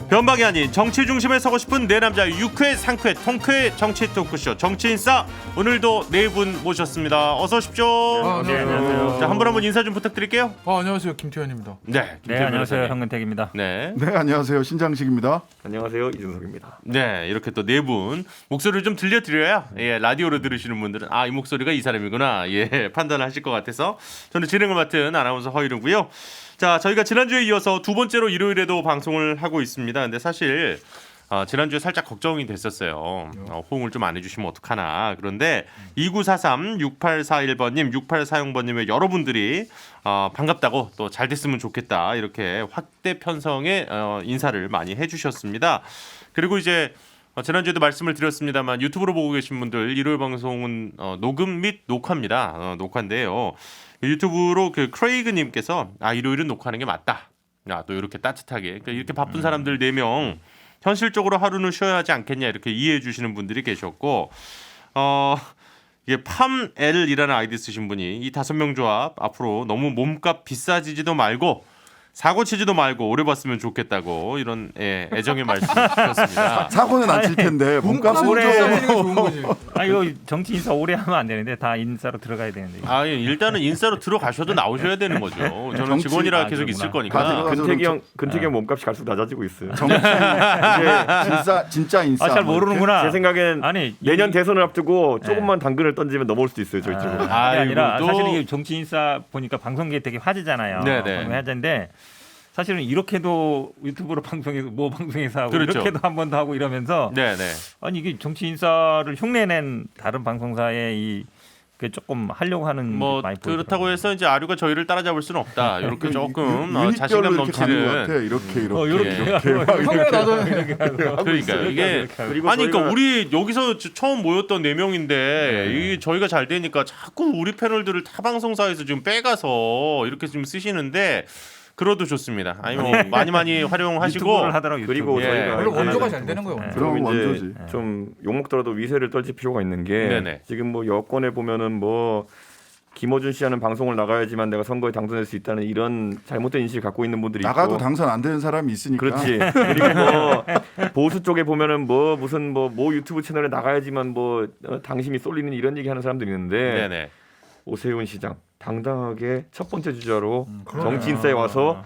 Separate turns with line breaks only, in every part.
변방이 아닌 정치 중심에 서고 싶은 내 남자 유쾌 상쾌 통쾌 정치 토크쇼 정치인싸 오늘도 네 분 모셨습니다. 어서 오십시오.
네, 안녕하세요.
자, 한 분 인사 좀 부탁드릴게요.
안녕하세요. 김태현입니다.
네,
네, 안녕하세요. 현근택입니다.
네,
네, 안녕하세요. 신장식입니다.
안녕하세요. 이준석입니다.
네, 이렇게 또 네 분 목소리를 좀 들려드려야 라디오로 들으시는 분들은 이 목소리가 이 사람이구나 판단하실 것 같아서 저는 진행을 맡은 아나운서 허일우고요. 자, 저희가 지난주에 이어서 두 번째로 일요일에도 방송을 하고 있습니다. 근데 사실 지난주에 살짝 걱정이 됐었어요. 호응을 좀 안 해주시면 어떡하나. 그런데 2943, 6841번님, 6840번님의 여러분들이 반갑다고 또 잘 됐으면 좋겠다 이렇게 확대 편성의 인사를 많이 해주셨습니다. 그리고 이제 지난주에도 말씀을 드렸습니다만 유튜브로 보고 계신 분들 일요일 방송은 녹음 및 녹화입니다. 녹화인데요. 유튜브로 그 크레이그님께서 일요일은 녹화하는 게 맞다. 또 이렇게 따뜻하게 그러니까 이렇게 바쁜 사람들 4명 현실적으로 하루는 쉬어야 하지 않겠냐 이렇게 이해해 주시는 분들이 계셨고 이게 팜L이라는 아이디 쓰신 분이 이 5명 조합 앞으로 너무 몸값 비싸지지도 말고 사고 치지도 말고 오래 봤으면 좋겠다고 이런 애정의 말씀 주셨습니다.
사고는 안 칠 텐데 몸값은
오래
좀
좋은 거지.
이거 정치 인사 오래 하면 안 되는데 다 인사로 들어가야 되는데.
일단은 인싸로 들어가셔도 나오셔야 되는 거죠. 저는 직원이라 계속 있을 거니까.
근태기 형 몸값이 갈수록 낮아지고 있어요.
이제 진짜 인싸.
잘 모르는구나.
제 생각엔 내년 대선을 앞두고 조금만 당근을 던지면 넘어올 수도 있어요. 저희 쪽은.
그게 아니라 사실 이게 정치 인사 보니까 방송계 되게 화제잖아요.
네네.
화제인데 사실은 이렇게도 유튜브로 방송에서 방송에서 하고
그렇죠.
이렇게도 한 번 더 하고 이러면서
네네.
이게 정치 인사를 흉내낸 다른 방송사에 그 조금 하려고 하는
뭐
많이
그렇다고 해서 이제 아류가 저희를 따라잡을 수는 없다. 이렇게 조금
유닛별로
자신감
이렇게 가는 것 같아.
넘치는.
이렇게.
형이랑 나도
그러니까 이게 그러니까 우리 여기서 처음 모였던 4명인데 이게 저희가 잘 되니까 자꾸 우리 패널들을 타 방송사에서 지금 빼가서 이렇게 좀 쓰시는데. 그러도 좋습니다. 많이 활용하시고
유튜브를 하더라고요.
그리고 저희가
원래 원조가 잘 되는 거예요.
그럼
이제
원조지.
좀 욕먹더라도 위세를 떨칠 필요가 있는 게
네네.
지금 뭐 여권에 보면은 김어준 씨 하는 방송을 나가야지만 내가 선거에 당선될 수 있다는 이런 잘못된 인식을 갖고 있는 분들이
나가도
있고.
당선 안 되는 사람이 있으니까.
그렇지. 그리고 보수 쪽에 보면은 무슨 유튜브 채널에 나가야지만 당심이 쏠리는 이런 얘기하는 사람들이 있는데
네네.
오세훈 시장 당당하게 첫 번째 주자로 정치인사에 와서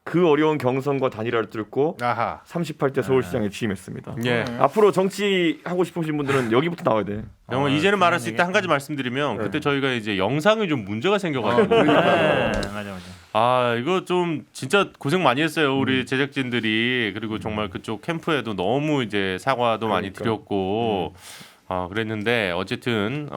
그 어려운 경선과 단일화를 뚫고 38대 서울시장에 취임했습니다.
예.
앞으로 정치 하고 싶으신 분들은 여기부터 나와야 돼.
이제는 말할 수 있다 한 가지 말씀드리면 그때 저희가 이제 영상에 좀 문제가 생겨가지고
맞아.
이거 좀 진짜 고생 많이 했어요 우리 제작진들이. 그리고 정말 그쪽 캠프에도 너무 이제 사과도 많이 드렸고 그랬는데 어쨌든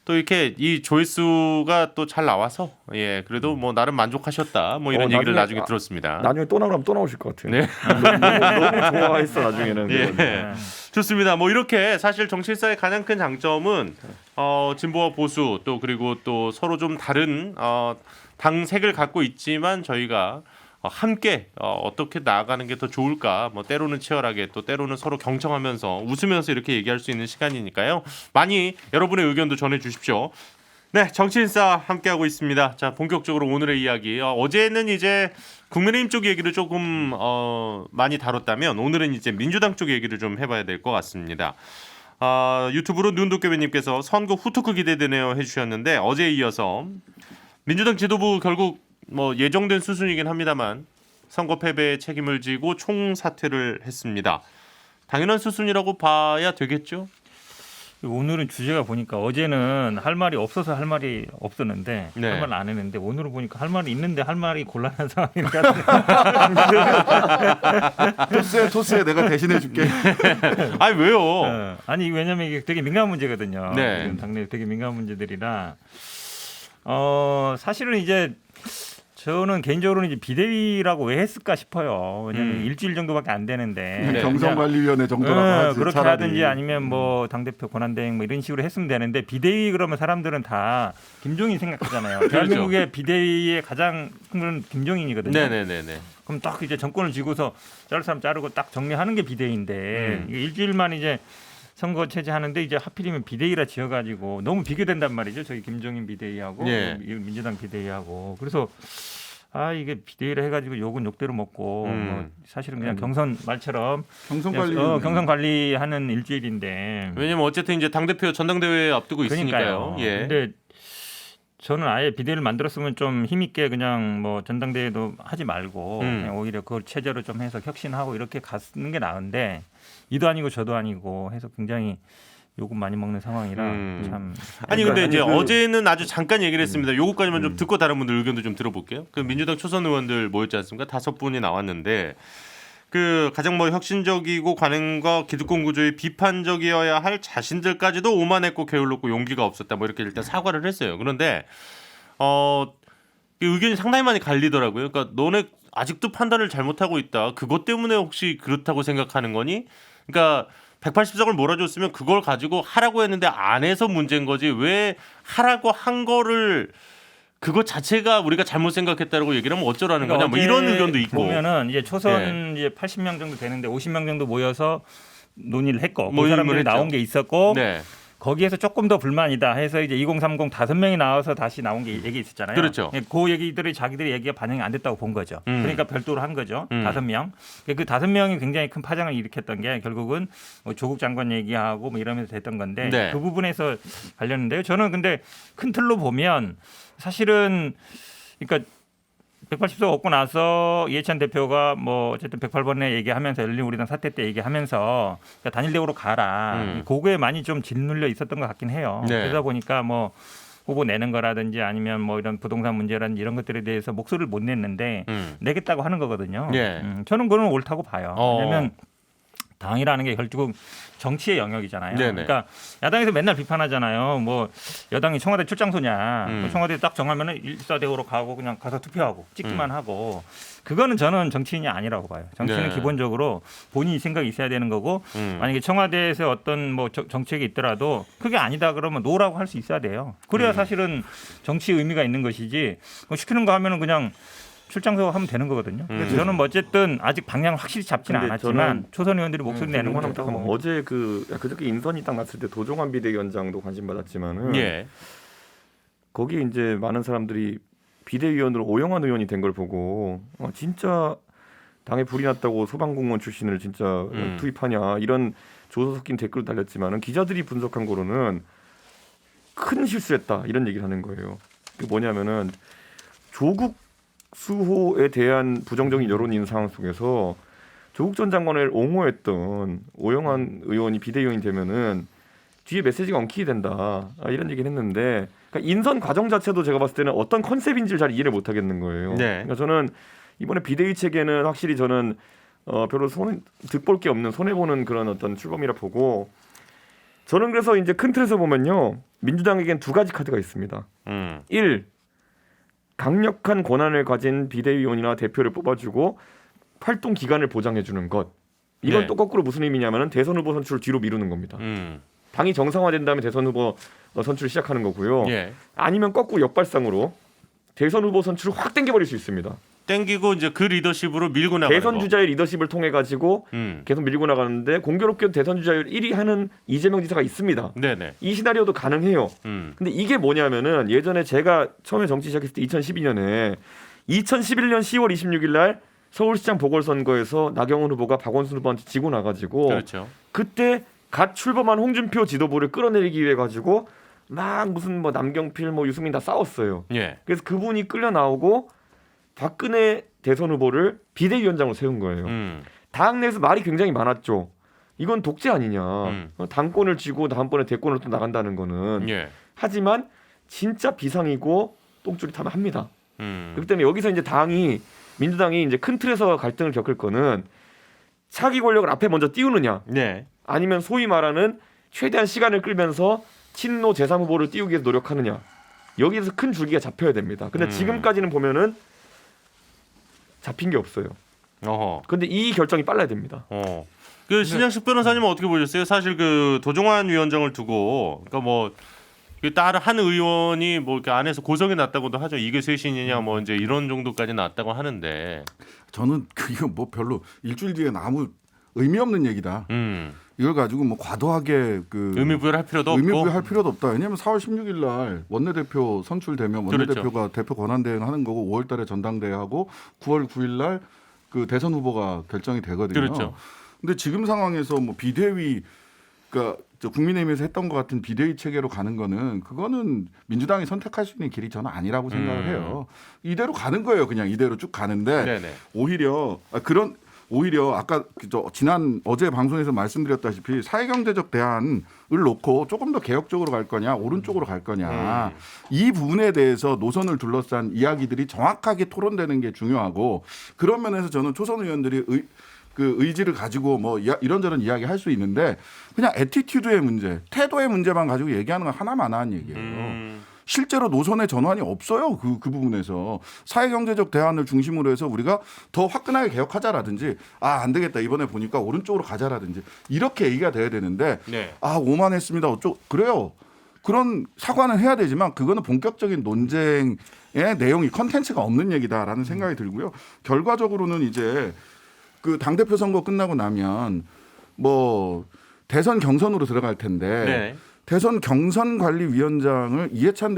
또 이렇게 이 조회수가 또 잘 나와서 그래도 나름 만족하셨다 이런 얘기를 나중에 들었습니다.
나중에 또 나오면 또 나오실 것 같아요.
네.
너무 좋아했어 나중에는.
좋습니다. 이렇게 사실 정치사의 가장 큰 장점은 진보와 보수 또 그리고 또 서로 좀 다른 당색을 갖고 있지만 저희가 함께 어떻게 나아가는 게 더 좋을까 때로는 치열하게 또 때로는 서로 경청하면서 웃으면서 이렇게 얘기할 수 있는 시간이니까요. 많이 여러분의 의견도 전해주십시오. 네, 정치인싸 함께하고 있습니다. 자, 본격적으로 오늘의 이야기. 어제는 이제 국민의힘 쪽 얘기를 조금 많이 다뤘다면 오늘은 이제 민주당 쪽 얘기를 좀 해봐야 될 것 같습니다. 유튜브로 눈도깨비님께서 선거 후토크 기대되네요 해주셨는데 어제에 이어서 민주당 지도부 결국 예정된 수순이긴 합니다만 선거 패배의 책임을 지고 총사퇴를 했습니다. 당연한 수순이라고 봐야 되겠죠?
오늘은 주제가 보니까 어제는 할 말이 없어서 할 말이 없었는데
네.
할 말을 안 했는데 오늘은 보니까 할 말이 있는데 할 말이 곤란한 상황이니까
토스에 내가 대신해 줄게.
왜요?
왜냐면 이게 되게 민감한 문제거든요.
네.
지금 당내 되게 민감한 문제들이라 사실은 이제 저는 개인적으로는 이제 비대위라고 왜 했을까 싶어요. 왜냐하면 일주일 정도밖에 안 되는데
경선관리위원회 정도라고 하지.
그렇게
차라리.
하든지 아니면 당대표 권한대행 이런 식으로 했으면 되는데 비대위 그러면 사람들은 다 김종인 생각하잖아요. 대한민국의 비대위의 가장 큰 건 김종인이거든요.
네네네네.
그럼 딱 이제 정권을 쥐고서 자를 사람 자르고 딱 정리하는 게 비대위인데 이게 일주일만 이제 선거 체제하는데 이제 하필이면 비대위라 지어가지고 너무 비교된단 말이죠. 저희 김종인 비대위하고 민주당 비대위하고. 그래서 아 이게 비대위를 해가지고 욕은 욕대로 먹고 뭐 사실은 그냥 경선 말처럼
경선
그냥,
관리
경선 관리하는 일주일인데
왜냐면 어쨌든 이제 당대표 전당대회 앞두고 있으니까요.
그러니까요.
예.
근데 저는 아예 비대위를 만들었으면 좀 힘있게 그냥 뭐 전당대회도 하지 말고 그냥 오히려 그걸 체제로 좀 해서 혁신하고 이렇게 가는 게 나은데 이도 아니고 저도 아니고 해서 굉장히 욕은 많이 먹는 상황이라 참.
아니 근데 이제
그-
어제는 아주 잠깐 얘기를 했습니다. 요거까지만 좀 듣고 다른 분들 의견도 좀 들어볼게요. 그 민주당 초선 의원들 모였지 않습니까? 5분이 나왔는데 그 가장 뭐 혁신적이고 관행과 기득권 구조에 비판적이어야 할 자신들까지도 오만했고 게을렀고 용기가 없었다. 뭐 이렇게 일단 사과를 했어요. 그런데 이 의견이 상당히 많이 갈리더라고요. 그러니까 너네 아직도 판단을 잘못하고 있다. 그것 때문에 혹시 그렇다고 생각하는 거니? 그러니까 180석을 몰아줬으면 그걸 가지고 하라고 했는데 안 해서 문제인 거지. 왜 하라고 한 거를 그것 자체가 우리가 잘못 생각했다라고 얘기를 하면 어쩌라는 거냐. 뭐 이런 의견도 있고.
보면은 이제 초선 이제 80명 정도 되는데 50명 정도 모여서 논의를 했고 그
모임을
사람들이
했죠.
나온 게 있었고
네.
거기에서 조금 더 불만이다 해서 이제 2030 5명이 나와서 다시 나온 게 얘기 있었잖아요.
그렇죠.
그 얘기들이 자기들의 얘기가 반영이 안 됐다고 본 거죠. 그러니까 별도로 한 거죠. 5명. 그 5명이 굉장히 큰 파장을 일으켰던 게 결국은 뭐 조국 장관 얘기하고 뭐 이러면서 됐던 건데
네.
그 부분에서 갈렸는데요. 저는 근데 큰 틀로 보면 사실은 그러니까 180석 얻고 나서 이해찬 대표가 뭐 어쨌든 108번에 얘기하면서 열린우리당 사태 때 얘기하면서 단일대우로 가라. 그거에 많이 좀 짓눌려 있었던 것 같긴 해요.
네.
그러다 보니까 뭐 후보 내는 거라든지 아니면 뭐 이런 부동산 문제라든지 이런 것들에 대해서 목소리를 못 냈는데 내겠다고 하는 거거든요.
예.
저는 그건 옳다고 봐요.
어.
왜냐하면 당이라는 게 결국 정치의 영역이잖아요.
네네.
그러니까 야당에서 맨날 비판하잖아요. 뭐 여당이 청와대 출장소냐. 뭐 청와대 딱 정하면은 일사대오로 가고 그냥 가서 투표하고 찍기만 하고 그거는 저는 정치인이 아니라고 봐요. 정치는
네.
기본적으로 본인이 생각이 있어야 되는 거고 만약에 청와대에서 어떤 뭐 정책이 있더라도 그게 아니다 그러면 노라고 할 수 있어야 돼요. 그래야 사실은 정치 의미가 있는 것이지 뭐 시키는 거 하면은 그냥 출장소 하면 되는 거거든요. 그래서 저는 뭐 어쨌든 아직 방향을 확실히 잡지는
근데
않았지만
저는
초선 의원들이 목소리 내는 건
잠깐만,
없다고.
어제 그저께 인선이 딱 났을 때 도종환 비대위원장도 관심 받았지만은
예.
거기 이제 많은 사람들이 비대위원으로 오영환 의원이 된 걸 보고 진짜 당에 불이 났다고 소방공무원 출신을 진짜 투입하냐 이런 조소 섞인 댓글을 달렸지만은 기자들이 분석한 거로는 큰 실수했다 이런 얘기를 하는 거예요. 그 뭐냐면은 조국 수호에 대한 부정적인 여론이 있는 상황 속에서 조국 전 장관을 옹호했던 오영환 의원이 비대위원이 되면은 뒤에 메시지가 엉키게 된다 이런 얘기를 했는데 그러니까 인선 과정 자체도 제가 봤을 때는 어떤 컨셉인지를 잘 이해를 못 하겠는 거예요.
네.
그러니까 저는 이번에 비대위 체계는 확실히 저는 별로 득볼 게 없는 손해 보는 그런 어떤 출범이라 보고 저는 그래서 이제 큰 틀에서 보면요 민주당에겐 두 가지 카드가 있습니다. 1. 강력한 권한을 가진 비대위원이나 대표를 뽑아주고 활동 기간을 보장해주는 것. 이건
네.
또 거꾸로 무슨 의미냐면 대선 후보 선출을 뒤로 미루는 겁니다. 당이 정상화된 다음에 대선 후보 선출을 시작하는 거고요.
예.
아니면 거꾸로 역발상으로 대선 후보 선출을 확 당겨버릴 수 있습니다.
땡기고 이제 그 리더십으로 밀고 나가는
대선
거.
주자의 리더십을 통해 가지고 계속 밀고 나가는데 공교롭게도 대선 주자율 1위 하는 이재명 지사가 있습니다.
네네.
이 시나리오도 가능해요. 근데 이게 뭐냐면은 예전에 제가 처음에 정치 시작했을 때 2012년에 2011년 10월 26일 날 서울시장 보궐선거에서 나경원 후보가 박원순 후보한테 지고 나가지고
그렇죠.
그때 갓 출범한 홍준표 지도부를 끌어내리기 위해 가지고 막 무슨 뭐 남경필 뭐 유승민 다 싸웠어요.
예.
그래서 그분이 끌려 나오고 박근혜 대선 후보를 비대위원장으로 세운 거예요. 당 내에서 말이 굉장히 많았죠. 이건 독재 아니냐. 당권을 쥐고 다음번에 대권을 또 나간다는 거는.
예.
하지만 진짜 비상이고 똥줄이타면 합니다. 그렇기 때문에 여기서 이제 민주당이 이제 큰 틀에서 갈등을 겪을 거는 차기 권력을 앞에 먼저 띄우느냐,
네.
아니면 소위 말하는 최대한 시간을 끌면서 친노 제3 후보를 띄우기 위해서 노력하느냐. 여기에서 큰 줄기가 잡혀야 됩니다. 근데 지금까지는 보면은 잡힌 게 없어요.
어허.
근데 이 결정이 빨라야 됩니다.
그 신장식 변호사님은 어떻게 보셨어요? 사실 그 도종환 위원장을 두고 그러니까 뭐 그 다른 한 의원이 뭐 이렇게 안에서 고성이 났다고도 하죠. 이게 쇄신이냐 뭐 이제 이런 정도까지 났다고 하는데.
저는 이거 뭐 별로 일주일 뒤에 아무 의미 없는 얘기다. 이걸 가지고 뭐 과도하게 그
의미 부여를 할 필요도 없고.
의미 부여할 필요도 없다. 왜냐하면 4월 16일 날 원내대표 선출되면 원내대표가
그렇죠.
대표 권한대행 하는 거고 5월달에 전당대회 하고 9월 9일 날 그 대선 후보가 결정이 되거든요.
그렇죠.
근데 지금 상황에서 뭐 비대위 그러니까 국민의힘에서 했던 것 같은 비대위 체계로 가는 거는 그거는 민주당이 선택할 수 있는 길이 저는 아니라고 생각을 해요. 이대로 가는 거예요. 그냥 이대로 쭉 가는데
네네.
오히려 아까 어제 방송에서 말씀드렸다시피 사회경제적 대안을 놓고 조금 더 개혁적으로 갈 거냐 오른쪽으로 갈 거냐 이 부분에 대해서 노선을 둘러싼 이야기들이 정확하게 토론되는 게 중요하고 그런 면에서 저는 초선 의원들이 그 의지를 가지고 뭐 이런저런 이야기 할 수 있는데 그냥 애티튜드의 문제, 태도의 문제만 가지고 얘기하는 건 하나만한 얘기예요. 실제로 노선의 전환이 없어요. 그 부분에서 사회경제적 대안을 중심으로 해서 우리가 더 화끈하게 개혁하자라든지 안 되겠다 이번에 보니까 오른쪽으로 가자라든지 이렇게 얘기가 돼야 되는데
네.
오만했습니다. 그래요. 그런 사과는 해야 되지만 그거는 본격적인 논쟁의 내용이 컨텐츠가 없는 얘기다라는 생각이 들고요. 결과적으로는 이제 그 당대표 선거 끝나고 나면 뭐 대선 경선으로 들어갈 텐데
네.
대선 경선관리위원장을 이해찬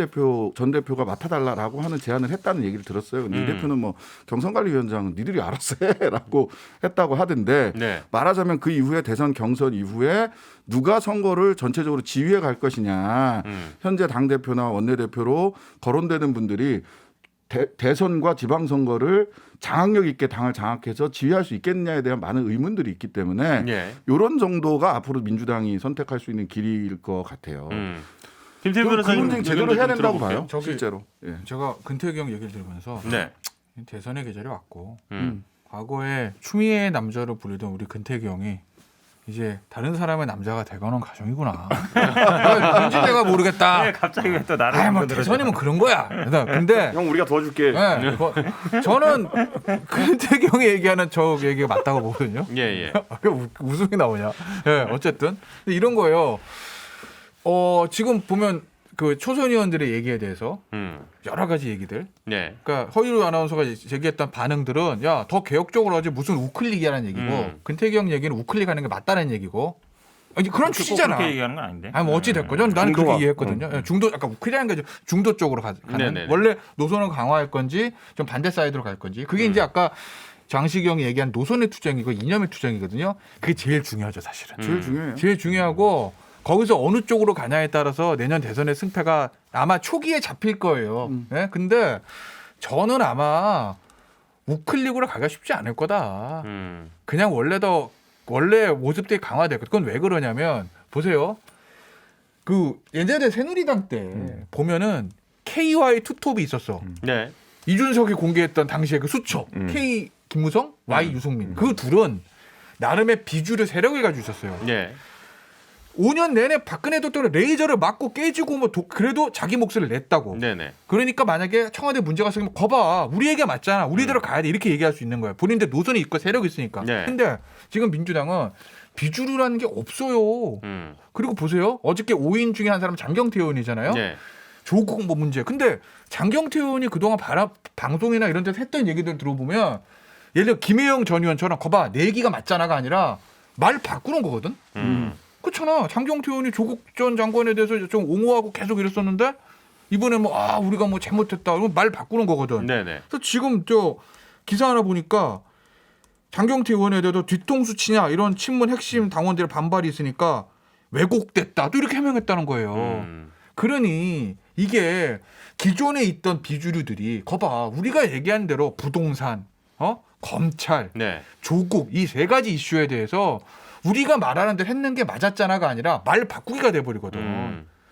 전 대표가 맡아달라고 하는 제안을 했다는 얘기를 들었어요. 근데 이 대표는 뭐 경선관리위원장은 니들이 알아서 해라고 했다고 하던데
네.
말하자면 그 이후에 대선 경선 이후에 누가 선거를 전체적으로 지휘해 갈 것이냐. 현재 당대표나 원내대표로 거론되는 분들이 대선과 지방선거를 장악력 있게 당을 장악해서 지휘할 수 있겠느냐에 대한 많은 의문들이 있기 때문에
예.
이런 정도가 앞으로 민주당이 선택할 수 있는 길일 것 같아요.
김태우
그
변호사님
논쟁 제대로
의견도
해야
좀
된다고
들어볼게요.
봐요.
저기-
실제로. 예.
제가 근태경 얘기를 들으면서
네.
대선의 계절이 왔고
음.
과거에 추미애 남자로 불리던 우리 근태경이 이제 다른 사람의 남자가 되거는 가정이구나. 뭔지 내가 모르겠다.
네, 갑자기 왜 또 나를
뭐
건드려?
대선이면 그런 거야. 근데
형 우리가 도와줄게.
네, 저는 근태경이 얘기하는 저 얘기가 맞다고 보거든요.
예, 예.
왜 웃음이 나오냐? 예, 어쨌든 근데 이런 거예요. 지금 보면 그 초선 의원들의 얘기에 대해서 여러 가지 얘기들.
네.
그러니까 허유루 아나운서가 제기했던 반응들은 야, 더 개혁적으로 하지 무슨 우클릭이라는 얘기고 근태경 얘기는 우클릭하는 게 맞다는 얘기고 아니, 그런 취지잖아.
그렇게 얘기하는 건 아닌데.
아니 뭐 어찌 됐건 나는 그렇게
중도화.
이해했거든요. 예, 중도 아까 우클릭이라는 게 중도 쪽으로 가는
네네네.
원래 노선을 강화할 건지 좀 반대 사이드로 갈 건지 그게 이제 아까 장시경이 얘기한 노선의 투쟁이고 이념의 투쟁이거든요. 그게 제일 중요하죠, 사실은.
제일 중요해요.
제일 중요하고 거기서 어느 쪽으로 가냐에 따라서 내년 대선의 승패가 아마 초기에 잡힐 거예요. 예? 근데 저는 아마 우클릭으로 가기가 쉽지 않을 거다. 그냥 원래 모습들이 강화될 거. 그건 왜 그러냐면 보세요. 그 예전에 새누리당 때 보면은 K와의 투톱이 있었어.
네.
이준석이 공개했던 당시에 그 수첩 K 김무성, Y 유승민 그 둘은 나름의 비주류 세력을 가지고 있었어요.
예.
5년 내내 박근혜 대통령 레이저를 맞고 깨지고 뭐 그래도 자기 목소리를 냈다고.
네네.
그러니까 만약에 청와대 문제가 생기면 거봐 우리 얘기가 맞잖아. 우리대로 가야 돼 이렇게 얘기할 수 있는 거예요. 본인들 노선이 있고 세력이 있으니까.
네.
근데 지금 민주당은 비주류라는 게 없어요. 그리고 보세요. 어저께 5인 중에 한 사람 장경태 의원이잖아요.
네.
조국 뭐 문제. 근데 장경태 의원이 그동안 방송이나 이런 데서 했던 얘기들 들어보면 예를 들어 김혜영 전 의원처럼 거봐 내 얘기가 맞잖아가 아니라 말 바꾸는 거거든. 그렇잖아. 장경태 의원이 조국 전 장관에 대해서 좀 옹호하고 계속 이랬었는데 이번에 뭐 우리가 뭐 잘못했다 이러면 말 바꾸는 거거든.
네네.
그래서 지금 저 기사 하나 보니까 장경태 의원에 대해서 뒤통수 치냐 이런 친문 핵심 당원들의 반발이 있으니까 왜곡됐다 또 이렇게 해명했다는 거예요. 그러니 이게 기존에 있던 비주류들이 거봐 우리가 얘기한 대로 부동산, 검찰,
네.
조국 이 세 가지 이슈에 대해서 우리가 말하는 대로 했는 게 맞았잖아가 아니라 말 바꾸기가 돼버리거든.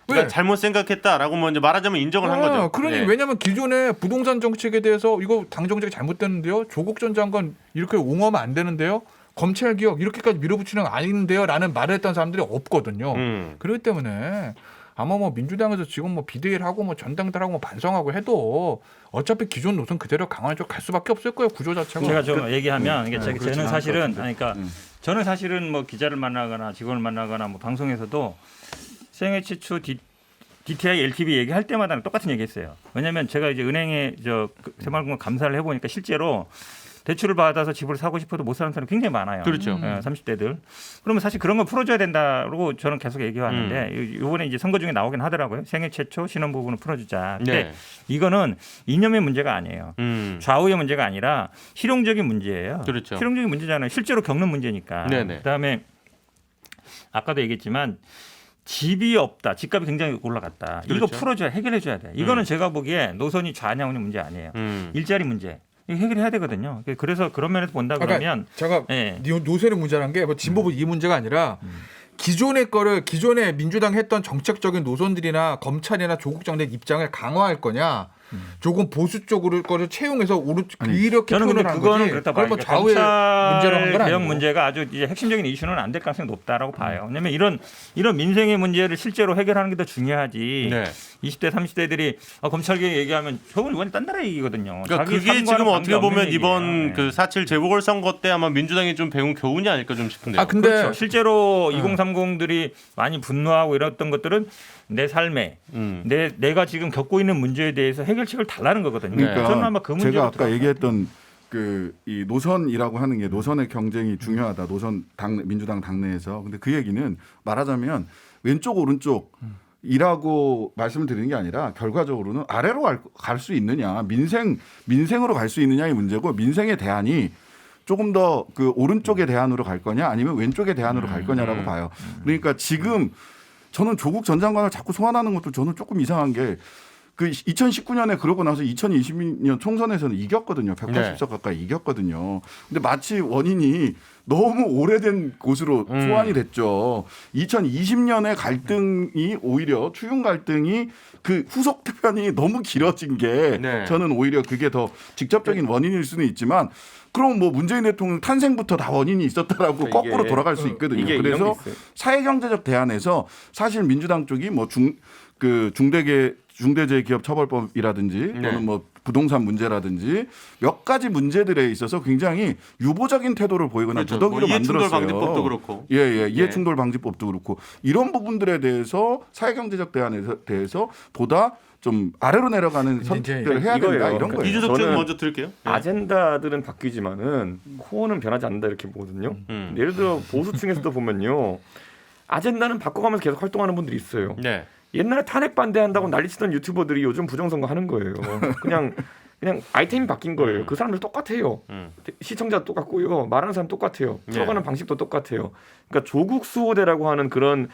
그러니까
왜?
잘못 생각했다라고 먼저 말하자면 인정을 한 거죠.
그러니
네.
왜냐하면 기존에 부동산 정책에 대해서 이거 당 정책이 잘못됐는데요. 조국 전 장관 이렇게 옹호하면 안 되는데요. 검찰 개혁 이렇게까지 밀어붙이는 건 아닌데요라는 말을 했던 사람들이 없거든요. 그렇기 때문에 아마 뭐 민주당에서 지금 뭐 비대위를 하고 뭐 전당대회하고 뭐 반성하고 해도 어차피 기존 노선 그대로 강화해 갈 수밖에 없을 거예요. 구조 자체가.
제가 좀 얘기하면 이게
그렇진
저는
않을
사실은
것
그러니까 저는 사실은 뭐 기자를 만나거나 직원을 만나거나 뭐 방송에서도 생애 최초 DTI LTV 얘기할 때마다 똑같은 얘기했어요. 왜냐하면 제가 이제 은행에 새마을금고 감사를 해보니까 실제로 대출을 받아서 집을 사고 싶어도 못 사는 사람이 굉장히 많아요.
그렇죠.
30대들. 그러면 사실 그런 거 풀어줘야 된다고 저는 계속 얘기해 왔는데 이번에 이제 선거 중에 나오긴 하더라고요. 생애 최초 신혼부부는 풀어주자. 근데
네.
이거는 이념의 문제가 아니에요. 좌우의 문제가 아니라 실용적인 문제예요.
그렇죠.
실용적인 문제잖아요. 실제로 겪는 문제니까.
네네.
그다음에 아까도 얘기했지만 집이 없다. 집값이 굉장히 올라갔다. 이거
그렇죠.
풀어줘야 해결해줘야 돼. 이거는 제가 보기에 노선이 좌냐우냐 문제 아니에요. 일자리 문제. 이거 해결해야 되거든요. 그래서 그런 면에서 본다 그러면
제가
예.
노세는 문제란 게 뭐 진보부 이 문제가 아니라 기존에 민주당이 했던 정책적인 노선들이나 검찰이나 조국 장관 입장을 강화할 거냐, 조금 보수 쪽으로 거를 채용해서 이렇게
저는 근데
표현을 한
그거는
거지.
그렇다
그걸
봐요.
뭐 좌우의 문제로 한 건
개혁
아니고.
문제가 아주 이제 핵심적인 이슈는 안 될 가능성이 높다라고 봐요. 왜냐하면 이런 민생의 문제를 실제로 해결하는 게 더 중요하지.
네.
20대 30대들이 검찰 개혁 얘기하면 저건 이번에 딴 나라 얘기거든요.
그러니까
자기
그게
삶과는
지금 어떻게 보면
관계없는
이번
얘기예요.
그 4.7 재보궐선거 때 아마 민주당이 좀 배운 교훈이 아닐까 좀 싶은데요.
근데
그렇죠. 실제로 2030들이 많이 분노하고 이랬던 것들은 내 삶에 내가 지금 겪고 있는 문제에 대해서 해결책을 달라는 거거든요.
그러니까
저는 아마 그 문제로
제가 아까
들어갈
얘기했던 그 이 노선이라고 하는 게 노선의 경쟁이 중요하다. 노선 민주당 당내에서. 근데 그 얘기는 말하자면 왼쪽 오른쪽 이라고 말씀을 드리는 게 아니라 결과적으로는 아래로 갈 수 있느냐, 민생으로 갈 수 있느냐의 문제고, 민생의 대안이 조금 더 그 오른쪽의 대안으로 갈 거냐 아니면 왼쪽의 대안으로 갈 거냐라고 봐요. 그러니까 지금 저는 조국 전 장관을 자꾸 소환하는 것도 저는 조금 이상한 게 그 2019년에 그러고 나서 2022년 총선에서는 이겼거든요. 180석 가까이 이겼거든요. 근데 마치 원인이 너무 오래된 곳으로 소환이 됐죠. 2020년에 갈등이 오히려 추윤 갈등이 그 후속 편이 너무 길어진 게
네.
저는 오히려 그게 더 직접적인 원인일 수는 있지만 그럼 뭐 문재인 대통령 탄생부터 다 원인이 있었다라고
그러니까
거꾸로
이게-
돌아갈 수 있거든요.
이게 이런
그래서
게 있어요.
사회경제적 대안에서 사실 민주당 쪽이 뭐 중대재해기업처벌법이라든지
네.
또는 뭐 부동산 문제라든지 몇 가지 문제들에 있어서 굉장히 유보적인 태도를 보이거나
그렇죠.
부더기로
뭐 이해충돌
만들었어요.
방지법도 그렇고.
예, 이해충돌 방지법도 그렇고 이런 부분들에 대해서 사회경제적 대안에 대해서 보다 좀 아래로 내려가는 선택들을 해야 된다
이거예요.
이런 거예요.
이준석 쪽
저는
먼저 들을게요. 네.
아젠다들은 바뀌지만은 코어는 변하지 않는다 이렇게 보거든요. 예를 들어 보수층에서도 보면요, 아젠다는 바꿔가면서 계속 활동하는 분들이 있어요.
네.
옛날에 탄핵 반대한다고 난리치던 유튜버들이 요즘 부정선거 하는 거예요. 그냥 아이템이 바뀐 거예요. 그 사람들 똑같아요. 시청자 똑같고요. 말하는 사람 똑같아요. 풀어가는 방식도 똑같아요. 그러니까 조국 수호대라고 하는 그런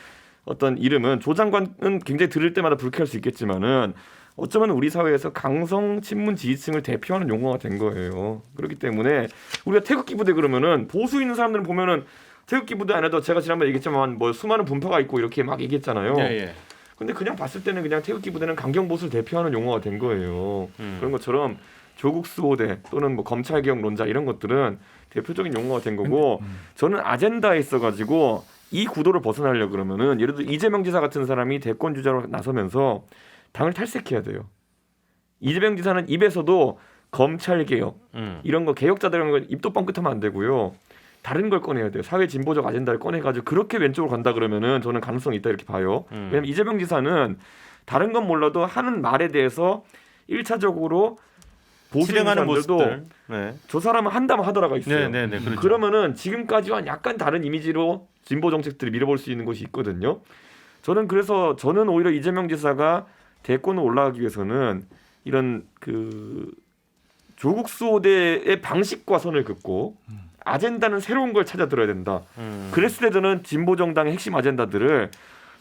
어떤 이름은 조 장관은 굉장히 들을 때마다 불쾌할 수 있겠지만은 어쩌면 우리 사회에서 강성 친문 지지층을 대표하는 용어가 된 거예요. 그렇기 때문에 우리가 태극기 부대 그러면은 보수 있는 사람들은 보면은 태극기 부대 안에도 제가 지난번에 얘기했지만 뭐 수많은 분파가 있고 이렇게 막 얘기했잖아요.
예.
근데 그냥 봤을 때는 그냥 태극기 부대는 강경보수를 대표하는 용어가 된 거예요. 그런 것처럼 조국 수호대 또는 뭐 검찰개혁론자 이런 것들은 대표적인 용어가 된 거고 저는 아젠다에 있어가지고 이 구도를 벗어나려고 그러면은 예를 들어 이재명 지사 같은 사람이 대권 주자로 나서면서 당을 탈색해야 돼요. 이재명 지사는 입에서도 검찰개혁 이런 거 개혁자들 이런 거 입도 뻥끗하면 안 되고요. 다른 걸 꺼내야 돼요. 사회 진보적 아젠다를 꺼내가지고 그렇게 왼쪽으로 간다 그러면은 저는 가능성이 있다 이렇게 봐요. 왜냐면 이재명 지사는 다른 건 몰라도 하는 말에 대해서 1차적으로 보수 있는
실행하는
사람들도
모습들. 네.
저 사람은 한다면 하더라가 있어요.
네, 그렇죠.
그러면은 지금까지와 약간 다른 이미지로 진보 정책들을 밀어볼 수 있는 것이 있거든요. 저는 오히려 이재명 지사가 대권에 올라가기 위해서는 이런 그 조국 수호대의 방식과 선을 긋고 아젠다는 새로운 걸 찾아 들어야 된다. 그랬을 때 저는 진보 정당의 핵심 아젠다들을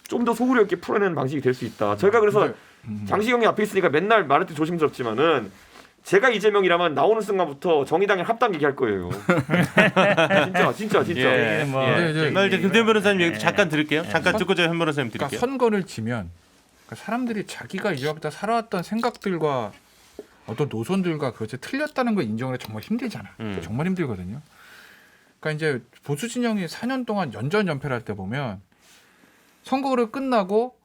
좀 더 소구력 있게 풀어내는 방식이 될 수 있다. 저희가 그래서 장시경이 앞에 있으니까 맨날 말할 때 조심스럽지만은 제가 이재명이라면 나오는 순간부터 정의당에 합당 얘기할 거예요. 진짜.
예.
뭐
예. 이제 김태현 변호사님 얘기도 잠깐 들을게요. 잠깐 듣고 제가 현 변호사님
그러니까
드릴게요.
선거를 지면 그러니까 사람들이 자기가 이제부터 살아왔던 생각들과 어떤 노선들과 그것이 틀렸다는 걸 인정을 정말 힘들잖아. 정말 힘들거든요. 그러니까 이제 보수 진영이 4년 동안 연전연패를 할 때 보면 선거를 끝나고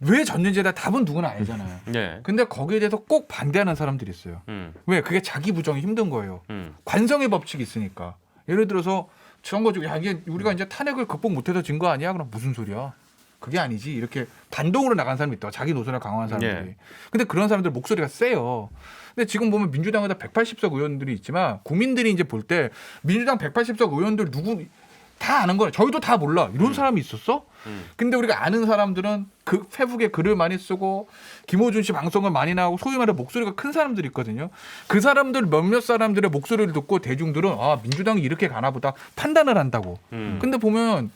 왜 졌는지에 대한 답은 누구나 알잖아요.
네.
근데 거기에 대해서 꼭 반대하는 사람들이 있어요. 왜? 그게 자기 부정이 힘든 거예요. 관성의 법칙이 있으니까. 예를 들어서 선거 중에 이게 우리가 이제 탄핵을 극복 못해서 진 거 아니야? 그럼 무슨 소리야? 그게 아니지 이렇게 반동으로 나간 사람이 있다. 자기 노선을 강화한 사람들이.
예.
근데 그런 사람들 목소리가 세요. 근데 지금 보면 민주당에다 180석 의원들이 있지만 국민들이 이제 볼 때 민주당 180석 의원들 누구 다 아는 거야. 저희도 다 몰라. 이런 사람이 있었어? 근데 우리가 아는 사람들은 그 페북에 글을 많이 쓰고 김호준 씨 방송을 많이 나오고 소위 말해 목소리가 큰 사람들이 있거든요. 그 사람들 몇몇 사람들의 목소리를 듣고 대중들은 아 민주당이 이렇게 가나 보다 판단을 한다고. 근데 보면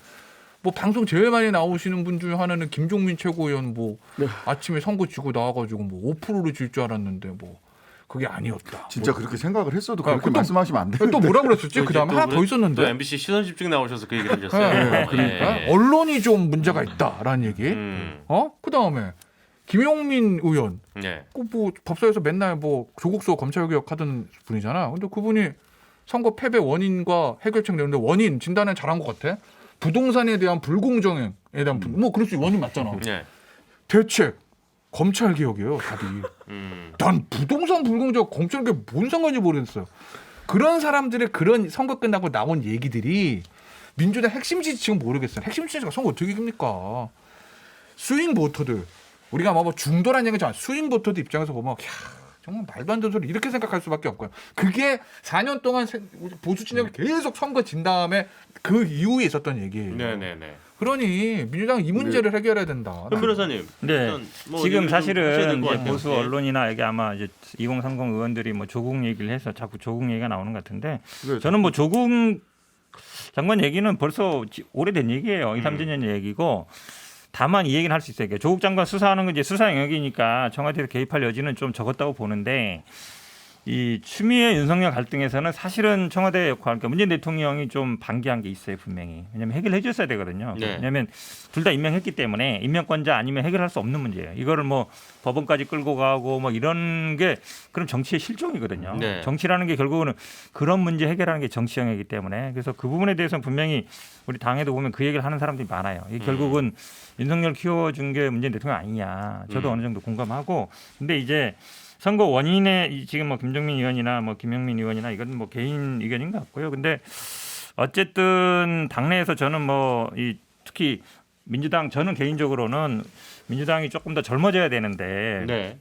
뭐 방송 제일 많이 나오시는 분 중에 하나는 김종민 최고위원 뭐 아침에 선거 지고 나와가지고 뭐 5%를 질 줄 알았는데 뭐 그게 아니었다.
진짜 그렇게 생각을 했어도
아,
그렇게 말씀하시면 안 돼요.
또 뭐라 그랬었지? 그 다음에 하나 더
또
있었는데.
MBC 시선 집중 나오셔서 그 얘기를 하셨어요.
네, 그러니까
예.
언론이 좀 문제가 있다라는 얘기. 그 다음에 김용민 의원,
예.
그 뭐 법사에서 맨날 뭐 조국수 검찰개혁 하던 분이잖아. 근데 그분이 선거 패배 원인과 해결책 내는데 원인 진단은 잘한 것 같아. 부동산에 대한 불공정에 대한 뭐 그럴 수 원인 맞잖아.
예.
대책 검찰 개혁이에요, 답이. 난 부동산 불공정 검찰 개혁 뭔 상관인지 모르겠어요. 그런 사람들의 그런 선거 끝나고 나온 얘기들이 민주당 핵심 지지 지금 모르겠어요. 핵심 지지가 선거 어떻게 이깁니까? 스윙 보터들 우리가 뭐 중도란 얘기잖아. 스윙 보터들 입장에서 보면 야, 정말 말도 안 되는 소리 이렇게 생각할 수밖에 없고요. 그게 4년 동안 보수 진영이 계속 선거 진 다음에 그 이후에 있었던 얘기예요.
네네네.
그러니 민주당 이 문제를 해결해야 된다.
현 변호사님.
네.
일단 뭐
지금
얘기를 좀 하셔야 될것
사실은 이제
같아요.
보수
예.
언론이나 이게 아마 이제 2030 의원들이 뭐 조국 얘기를 해서 자꾸 조국 얘기가 나오는 것 같은데
네,
저는 뭐 조국 장관 얘기는 벌써 오래된 얘기예요. 2, 3년 얘기고 다만 이 얘기는 할 수 있어요. 그러니까 조국 장관 수사하는 건 이제 수사 영역이니까 청와대에서 개입할 여지는 좀 적었다고 보는데 이 추미애 윤석열 갈등에서는 사실은 청와대 역할, 그러니까 문재인 대통령이 좀 반기한 게 있어요, 분명히. 왜냐하면 해결해 줬어야 되거든요.
네.
왜냐하면 둘 다 임명했기 때문에 임명권자 아니면 해결할 수 없는 문제예요. 이거를 뭐 법원까지 끌고 가고 뭐 이런 게 그럼 정치의 실종이거든요.
네.
정치라는 게 결국은 그런 문제 해결하는 게 정치 영역이기 때문에 그래서 그 부분에 대해서는 분명히 우리 당에도 보면 그 얘기를 하는 사람들이 많아요. 이게 결국은 윤석열 키워준 게 문재인 대통령 아니냐. 저도 어느 정도 공감하고 근데 이제 선거 원인에 지금 뭐 김종민 의원이나 뭐 김영민 의원이나 이건 뭐 개인 의견인 것 같고요. 근데 어쨌든 당내에서 저는 뭐 이 특히 민주당 저는 개인적으로는 민주당이 조금 더 젊어져야 되는데
네.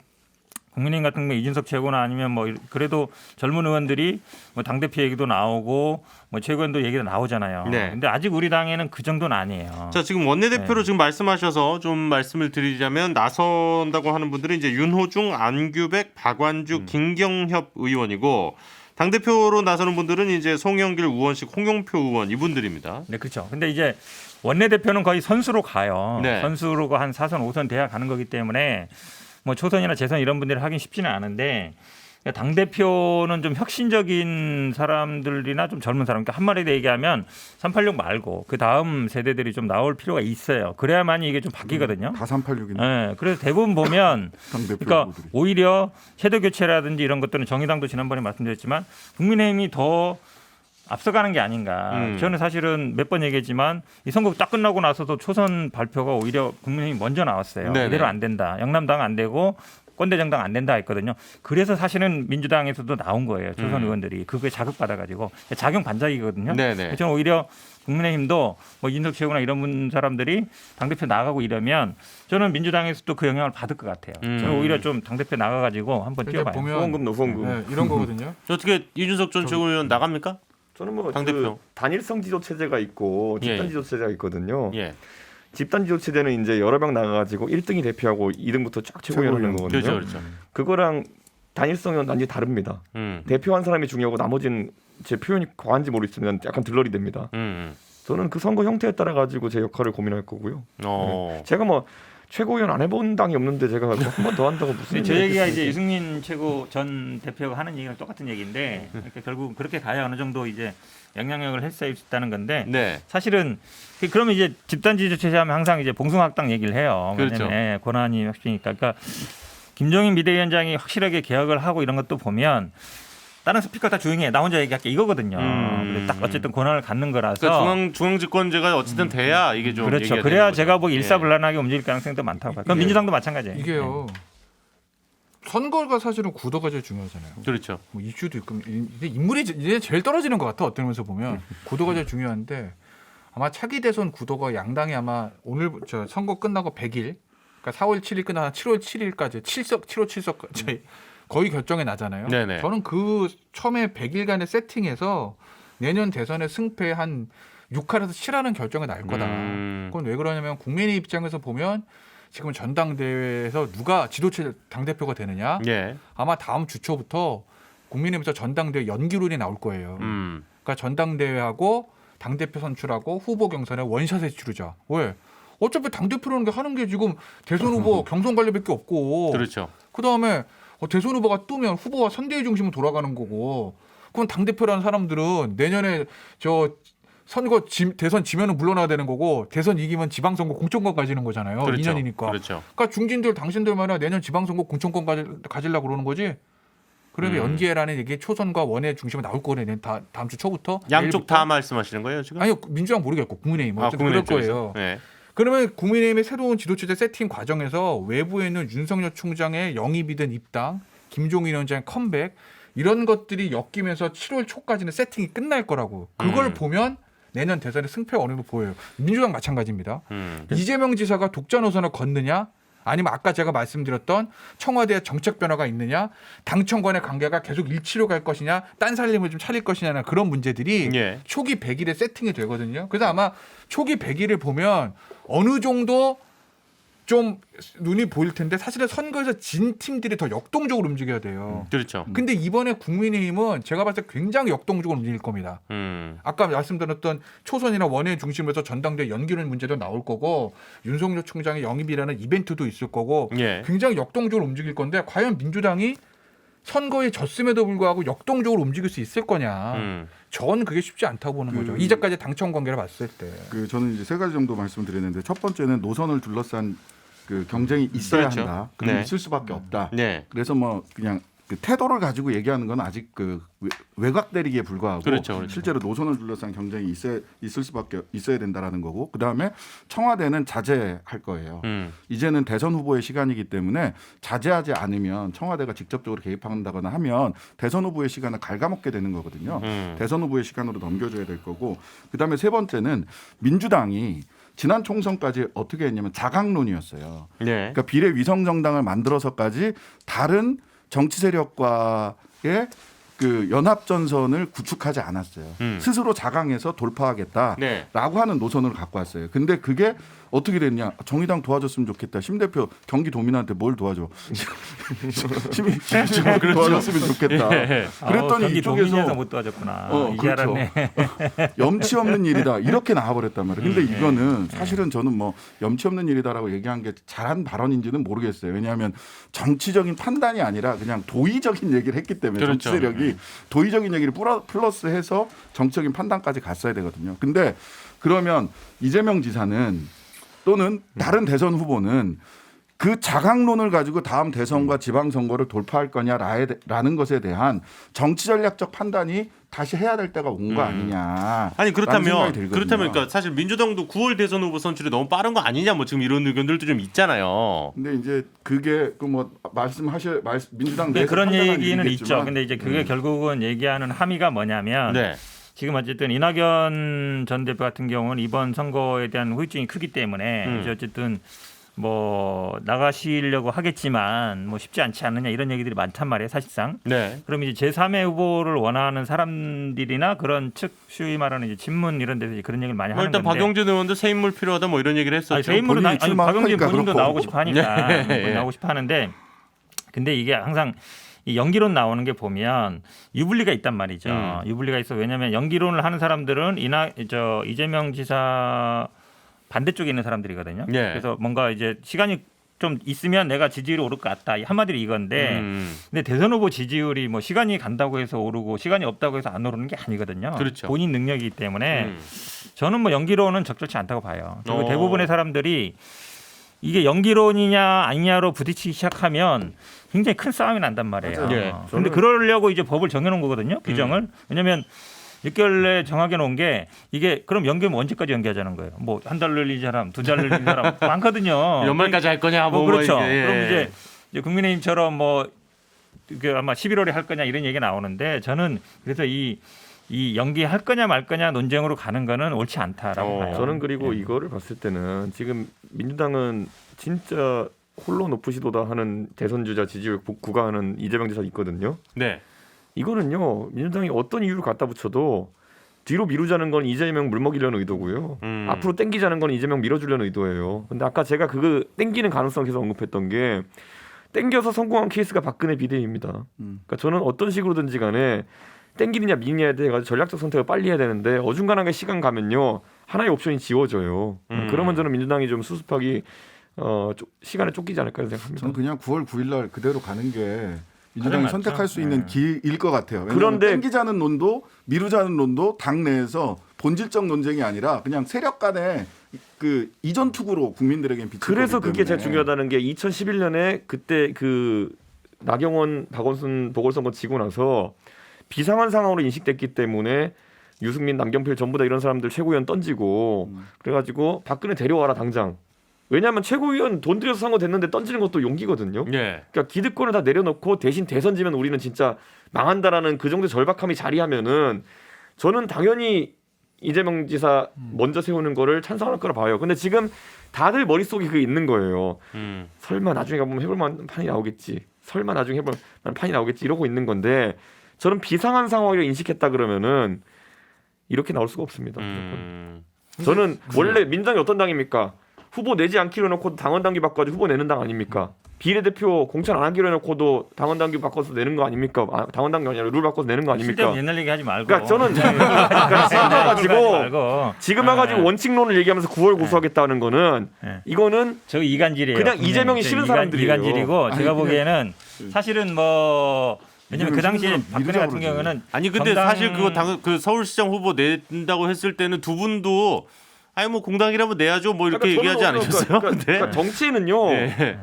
국민의힘 같은 경우 이준석 최고나 아니면 뭐 그래도 젊은 의원들이 뭐 당대표 얘기도 나오고 뭐 최고위원도 얘기도 나오잖아요.
네.
근데 아직 우리 당에는 그 정도는 아니에요.
자 지금 원내대표로
네.
지금 말씀하셔서 좀 말씀을 드리자면 나선다고 하는 분들은 이제 윤호중, 안규백, 박완주, 김경협 의원이고 당 대표로 나서는 분들은 이제 송영길, 우원식, 홍영표 의원 이분들입니다.
네, 그렇죠. 근데 이제 원내대표는 거의 선수로 가요.
네.
선수로 한 4선, 5선 돼야 가는 거기 때문에 뭐 초선이나 재선 이런 분들을 하긴 쉽지는 않은데 당 대표는 좀 혁신적인 사람들이나 좀 젊은 사람, 그러니까 한마디로 얘기하면 386 말고 그 다음 세대들이 좀 나올 필요가 있어요. 그래야만이 이게 좀 바뀌거든요.
다 386이네.
네, 그래서 대부분 보면
당대표
그러니까
후보들이.
오히려 세대 교체라든지 이런 것들은 정의당도 지난번에 말씀드렸지만 국민의힘이 더 앞서가는 게 아닌가. 저는 사실은 몇 번 얘기했지만 이 선거 딱 끝나고 나서도 초선 발표가 오히려 국민의힘이 먼저 나왔어요.
네네.
이대로 안 된다. 영남당 안 되고 꼰대정당 안 된다 했거든요. 그래서 사실은 민주당에서도 나온 거예요. 초선 의원들이. 그거에 자극받아가지고. 작용 반작이거든요.
네네.
저는 오히려 국민의힘도 뭐 이준석 최고나 이런 분 사람들이 당대표 나가고 이러면 저는 민주당에서도 그 영향을 받을 것 같아요. 저는 오히려 좀 당대표 나가가지고 한번
근데
뛰어봐요.
보면
후원금 후원금.
네, 이런 거거든요.
어떻게 이준석 전 최고위원 나갑니까?
저는 뭐
당대표.
그 단일성 지도 체제가 있고 집단
예.
지도 체제가 있거든요.
예.
집단 지도 체제는 이제 여러 명 나가가지고 1등이 대표하고 2등부터 쫙 최고위원 하는 거거든요.
그렇죠, 그렇죠.
그거랑 단일성은 완전히 다릅니다. 대표한 사람이 중요하고 나머지는 제 표현이 과한지 모르겠지만 약간 들러리 됩니다. 저는 그 선거 형태에 따라 가지고 제 역할을 고민할 거고요. 제가 뭐 최고위원 안 해본 당이 없는데 제가 한 번 더 한다고 무슨
저 얘기가 이제 유승민 최고 전 대표가 하는 얘기랑 똑같은 얘기인데 그러니까 결국 그렇게 가야 어느 정도 이제 영향력을 헬스할 수 있다는 건데
네.
사실은 그러면 이제 집단 지도 체제하면 항상 이제 봉숭아학당 얘기를 해요.
그렇죠.
왜냐면 권한이 확실히니까. 그러니까 김종인 비대위원장이 확실하게 개혁을 하고 이런 것도 보면 다른 스피커 다 조용히 해. 나 혼자 얘기할게 이거거든요. 근데 딱 어쨌든 권한을 갖는 거라서.
그러니까 중앙집권제가 어쨌든 돼야 이게 좀
그렇죠.
얘기가
그래야
되는
제가
거죠.
보기 일사불란하게 움직일 가능성도 많다고 봐요. 그럼 민주당도 마찬가지예요.
이게요. 선거가 사실은 구도가 제일 중요하잖아요.
그렇죠.
뭐 이슈도 있고 이제 인물이 이제 제일 떨어지는 것 같아. 어떤 면에서 보면 구도가 제일 중요한데 아마 차기 대선 구도가 양당이 아마 오늘 저 선거 끝나고 100일, 그러니까 4월 7일 끝나서 7월 7일까지 7월 7석까지 거의 결정이 나잖아요.
네네.
저는 그 처음에 100일간의 세팅에서 내년 대선의 승패 한 6할에서 7할은 결정이 날 거다. 그건 왜 그러냐면 국민의 입장에서 보면 지금 전당대회에서 누가 지도체 당대표가 되느냐.
예.
아마 다음 주 초부터 국민의힘에서 전당대회 연기론이 나올 거예요. 그러니까 전당대회하고 당대표 선출하고 후보 경선에 원샷에 치르자. 왜? 어차피 당대표라는 게 하는 게 지금 대선 후보 경선 관리밖에 없고.
그렇죠.
그다음에 대선 후보가 뜨면 후보와 선대위 중심으로 돌아가는 거고. 그럼 당대표라는 사람들은 내년에 저 선거 대선 지면은 물러나야 되는 거고 대선 이기면 지방선거 공천권 가지는 거잖아요.
그렇죠.
2년이니까.
그렇죠.
그러니까 중진들 당신들 말이야 내년 지방선거 공천권 가지려고 그러는 거지. 그러면 연기해라는 얘기 초선과 원의 중심에 나올 거네. 다음 주 초부터.
양쪽
내일부터.
다 말씀하시는 거예요 지금?
아니요. 민주당 모르겠고 국민의힘 어쨌든
국민의힘
그럴
쪽에서.
거예요.
네.
그러면 국민의힘의 새로운 지도체제 세팅 과정에서 외부에 있는 윤석열 총장의 영입이든 입당, 김종인 위원장의 컴백 이런 것들이 엮이면서 7월 초까지는 세팅이 끝날 거라고. 그걸 보면 내년 대선의 승패가 어느 정도 보여요. 민주당 마찬가지입니다. 이재명 지사가 독자 노선을 걷느냐 아니면 아까 제가 말씀드렸던 청와대 정책 변화가 있느냐 당청 간의 관계가 계속 일치로 갈 것이냐 딴 살림을 좀 차릴 것이냐는 그런 문제들이
예.
초기 100일에 세팅이 되거든요. 그래서 아마 초기 100일을 보면 어느 정도 좀 눈이 보일 텐데 사실은 선거에서 진 팀들이 더 역동적으로 움직여야 돼요.
그렇죠.
근데 이번에 국민의힘은 제가 봤을 때 굉장히 역동적으로 움직일 겁니다. 아까 말씀드렸던 초선이나 원외 중심에서 전당대회 연기론 문제도 나올 거고 윤석열 총장의 영입이라는 이벤트도 있을 거고
예.
굉장히 역동적으로 움직일 건데 과연 민주당이 선거에 졌음에도 불구하고 역동적으로 움직일 수 있을 거냐. 전 그게 쉽지 않다고 보는 거죠. 이제까지 당청 관계를 봤을 때.
저는 이제 세 가지 정도 말씀드렸는데 첫 번째는 노선을 둘러싼 그 경쟁이 있어야
그렇죠.
한다. 그리고
네.
있을 수밖에 없다.
네.
그래서 뭐 그냥 그 태도를 가지고 얘기하는 건 아직 그 외곽 대리기에 불과하고
그렇죠.
실제로 노선을 둘러싼 경쟁이 있을 수밖에 있어야 된다라는 거고 그다음에 청와대는 자제할 거예요. 이제는 대선 후보의 시간이기 때문에 자제하지 않으면 청와대가 직접적으로 개입한다거나 하면 대선 후보의 시간을 갉아먹게 되는 거거든요. 대선 후보의 시간으로 넘겨줘야 될 거고 그다음에 세 번째는 민주당이 지난 총선까지 어떻게 했냐면 자강론이었어요.
네.
그러니까 비례 위성 정당을 만들어서까지 다른 정치 세력과의 그 연합 전선을 구축하지 않았어요. 스스로 자강해서 돌파하겠다라고
네.
하는 노선을 갖고 왔어요. 근데 그게 어떻게 됐냐? 정의당 도와줬으면 좋겠다. 심 대표 경기도민한테 뭘 도와줘? 심이 도와줬으면 좋겠다.
예.
그랬더니
경기도민에서
이쪽에서
못 도와줬구나. 이제
그렇죠.
알았네.
염치 없는 일이다 이렇게 나와버렸단 말이에요. 근데 이거는 사실은 저는 뭐 염치 없는 일이다라고 얘기한 게 잘한 발언인지는 모르겠어요. 왜냐하면 정치적인 판단이 아니라 그냥 도의적인 얘기를 했기 때문에
그렇죠.
정치 세력이 도의적인 얘기를 플러스해서 정치적인 판단까지 갔어야 되거든요. 근데 그러면 이재명 지사는 또는 다른 대선 후보는 그 자강론을 가지고 다음 대선과 지방선거를 돌파할 거냐라는 것에 대한 정치 전략적 판단이 다시 해야 될 때가 온 거 아니냐.
아니 그렇다면 그러니까 사실 민주당도 9월 대선 후보 선출이 너무 빠른 거 아니냐 뭐 지금 이런 의견들도 좀 있잖아요.
근데 이제 그게 그 뭐 민주당
네,
내에서
그런
판단한
얘기는
일이겠지만
있죠. 근데 이제 그게 결국은 얘기하는 함의가 뭐냐면
네.
지금 어쨌든 이낙연 전 대표 같은 경우는 이번 선거에 대한 후유증이 크기 때문에 이제 어쨌든 뭐 나가시려고 하겠지만 뭐 쉽지 않지 않느냐 이런 얘기들이 많단 말이에요 사실상.
네.
그럼 이제 제3의 후보를 원하는 사람들이나 그런 측 소위 말하는 이제 친문 이런 데서 이제 그런 얘기를 많이 하는
일단
건데.
박용진 의원도 새 인물 필요하다 뭐 이런 얘기를 했었죠.
아니, 새 인물은
본인이
박용진
출마하니까
본인도
그렇고.
나오고 싶어 하니까
네.
나오고 싶어 하는데 근데 이게 항상 이 연기론 나오는 게 보면 유불리가 있단 말이죠. 유불리가 있어. 왜냐하면 연기론을 하는 사람들은 이재명 지사 반대쪽에 있는 사람들이거든요.
네.
그래서 뭔가 이제 시간이 좀 있으면 내가 지지율이 오를 것 같다. 한마디로 이건데 근데 대선 후보 지지율이 뭐 시간이 간다고 해서 오르고 시간이 없다고 해서 안 오르는 게 아니거든요.
그렇죠.
본인 능력이기 때문에 저는 뭐 연기론은 적절치 않다고 봐요. 그리고
어.
대부분의 사람들이 이게 연기론이냐 아니냐로 부딪히기 시작하면 굉장히 큰 싸움이 난단 말이에요.
예.
그런데 그러려고 이제 법을 정해놓은 거거든요. 규정을. 왜냐하면 6개월 내에 정하게 놓은 게 이게 그럼 연기면 언제까지 연기하자는 거예요. 뭐 한 달 늘린 사람, 2달 늘린 사람 많거든요.
연말까지 할 거냐 뭐
그렇죠.
뭐 이게.
그럼 이제 국민의힘처럼 뭐 아마 11월에 할 거냐 이런 얘기 나오는데 저는 그래서 이 이 연기할 거냐 말 거냐 논쟁으로 가는 거는 옳지 않다라고 봐요.
저는 그리고 이거를 봤을 때는 지금 민주당은 진짜 홀로 높으시도다 하는 대선 주자 지지율 구가하는 이재명 지사 있거든요.
네.
이거는요 민주당이 어떤 이유를 갖다 붙여도 뒤로 미루자는 건 이재명 물먹이려는 의도고요. 앞으로 땡기자는 건 이재명 밀어주려는 의도예요. 근데 아까 제가 그 땡기는 가능성 계속 언급했던 게 땡겨서 성공한 케이스가 박근혜 비대위입니다. 그러니까 저는 어떤 식으로든지 간에 땡기느냐 미느냐에 대해 가지고 전략적 선택을 빨리 해야 되는데 어중간하게 시간 가면요 하나의 옵션이 지워져요. 그러면 저는 민주당이 좀 수습하기 시간에 쫓기지 않을까 생각합니다.
저는 그냥 9월 9일 날 그대로 가는 게 민주당이
가장
선택할
맞죠.
수 있는 길일 것 같아요. 왜냐하면
그런데
땡기자는 논도 미루자는 논도 당 내에서 본질적 논쟁이 아니라 그냥 세력 간의 그 이전 투구로 국민들에겐 비칠
그래서
거기
그게 제일
때문에.
중요하다는 게 2011년에 그때 그 나경원, 박원순 보궐선거 지고 나서 비상한 상황으로 인식됐기 때문에 유승민, 남경필 전부 다 이런 사람들 최고위원 던지고 그래가지고 박근혜 데려와라 당장. 왜냐하면 최고위원 돈 들여서 선거됐는데 던지는 것도 용기거든요.
예.
그러니까 기득권을 다 내려놓고 대신 대선 지면 우리는 진짜 망한다라는 그 정도 절박함이 자리하면은 저는 당연히 이재명 지사 먼저 세우는 거를 찬성할 거라 봐요. 근데 지금 다들 머릿속에 그게 있는 거예요. 설마 나중에 가보면 해볼 만한 판이 나오겠지. 설마 나중에 해볼 만한 판이 나오겠지. 이러고 있는 건데 저는 비상한 상황을 인식했다 그러면은 이렇게 나올 수가 없습니다. 저는 원래 민주당이 어떤 당입니까? 후보 내지 않기로 해놓고 당원 당규 바꿔가지고 후보 내는 당 아닙니까? 비례대표 공천 안 하기로 해놓고도 당원 당규 바꿔서 내는 거 아닙니까? 당원 당규 아니라 룰 바꿔서 내는 거 아닙니까?
실제로 옛날 얘기 하지 말고.
그러니까 저는 지금 와가지고 원칙론을 얘기하면서 9월 고소하겠다는 거는
네.
이거는
저 이간질이에요.
그냥 이재명이 싫은 사람들이에요.
이간질이고
아니,
제가
그냥-
보기에는 사실은 뭐 왜냐면 그 당시에
이재명
박근혜
싫은
같은
사람
경우는
아니 근데
정당-
사실 그거 그 서울시장 후보 낸다고 했을 때는 두 분도 아니 뭐 공당이라면 내야죠 뭐 이렇게
그러니까
얘기하지
저는
않으셨어요?
그러니까 정치는요
예.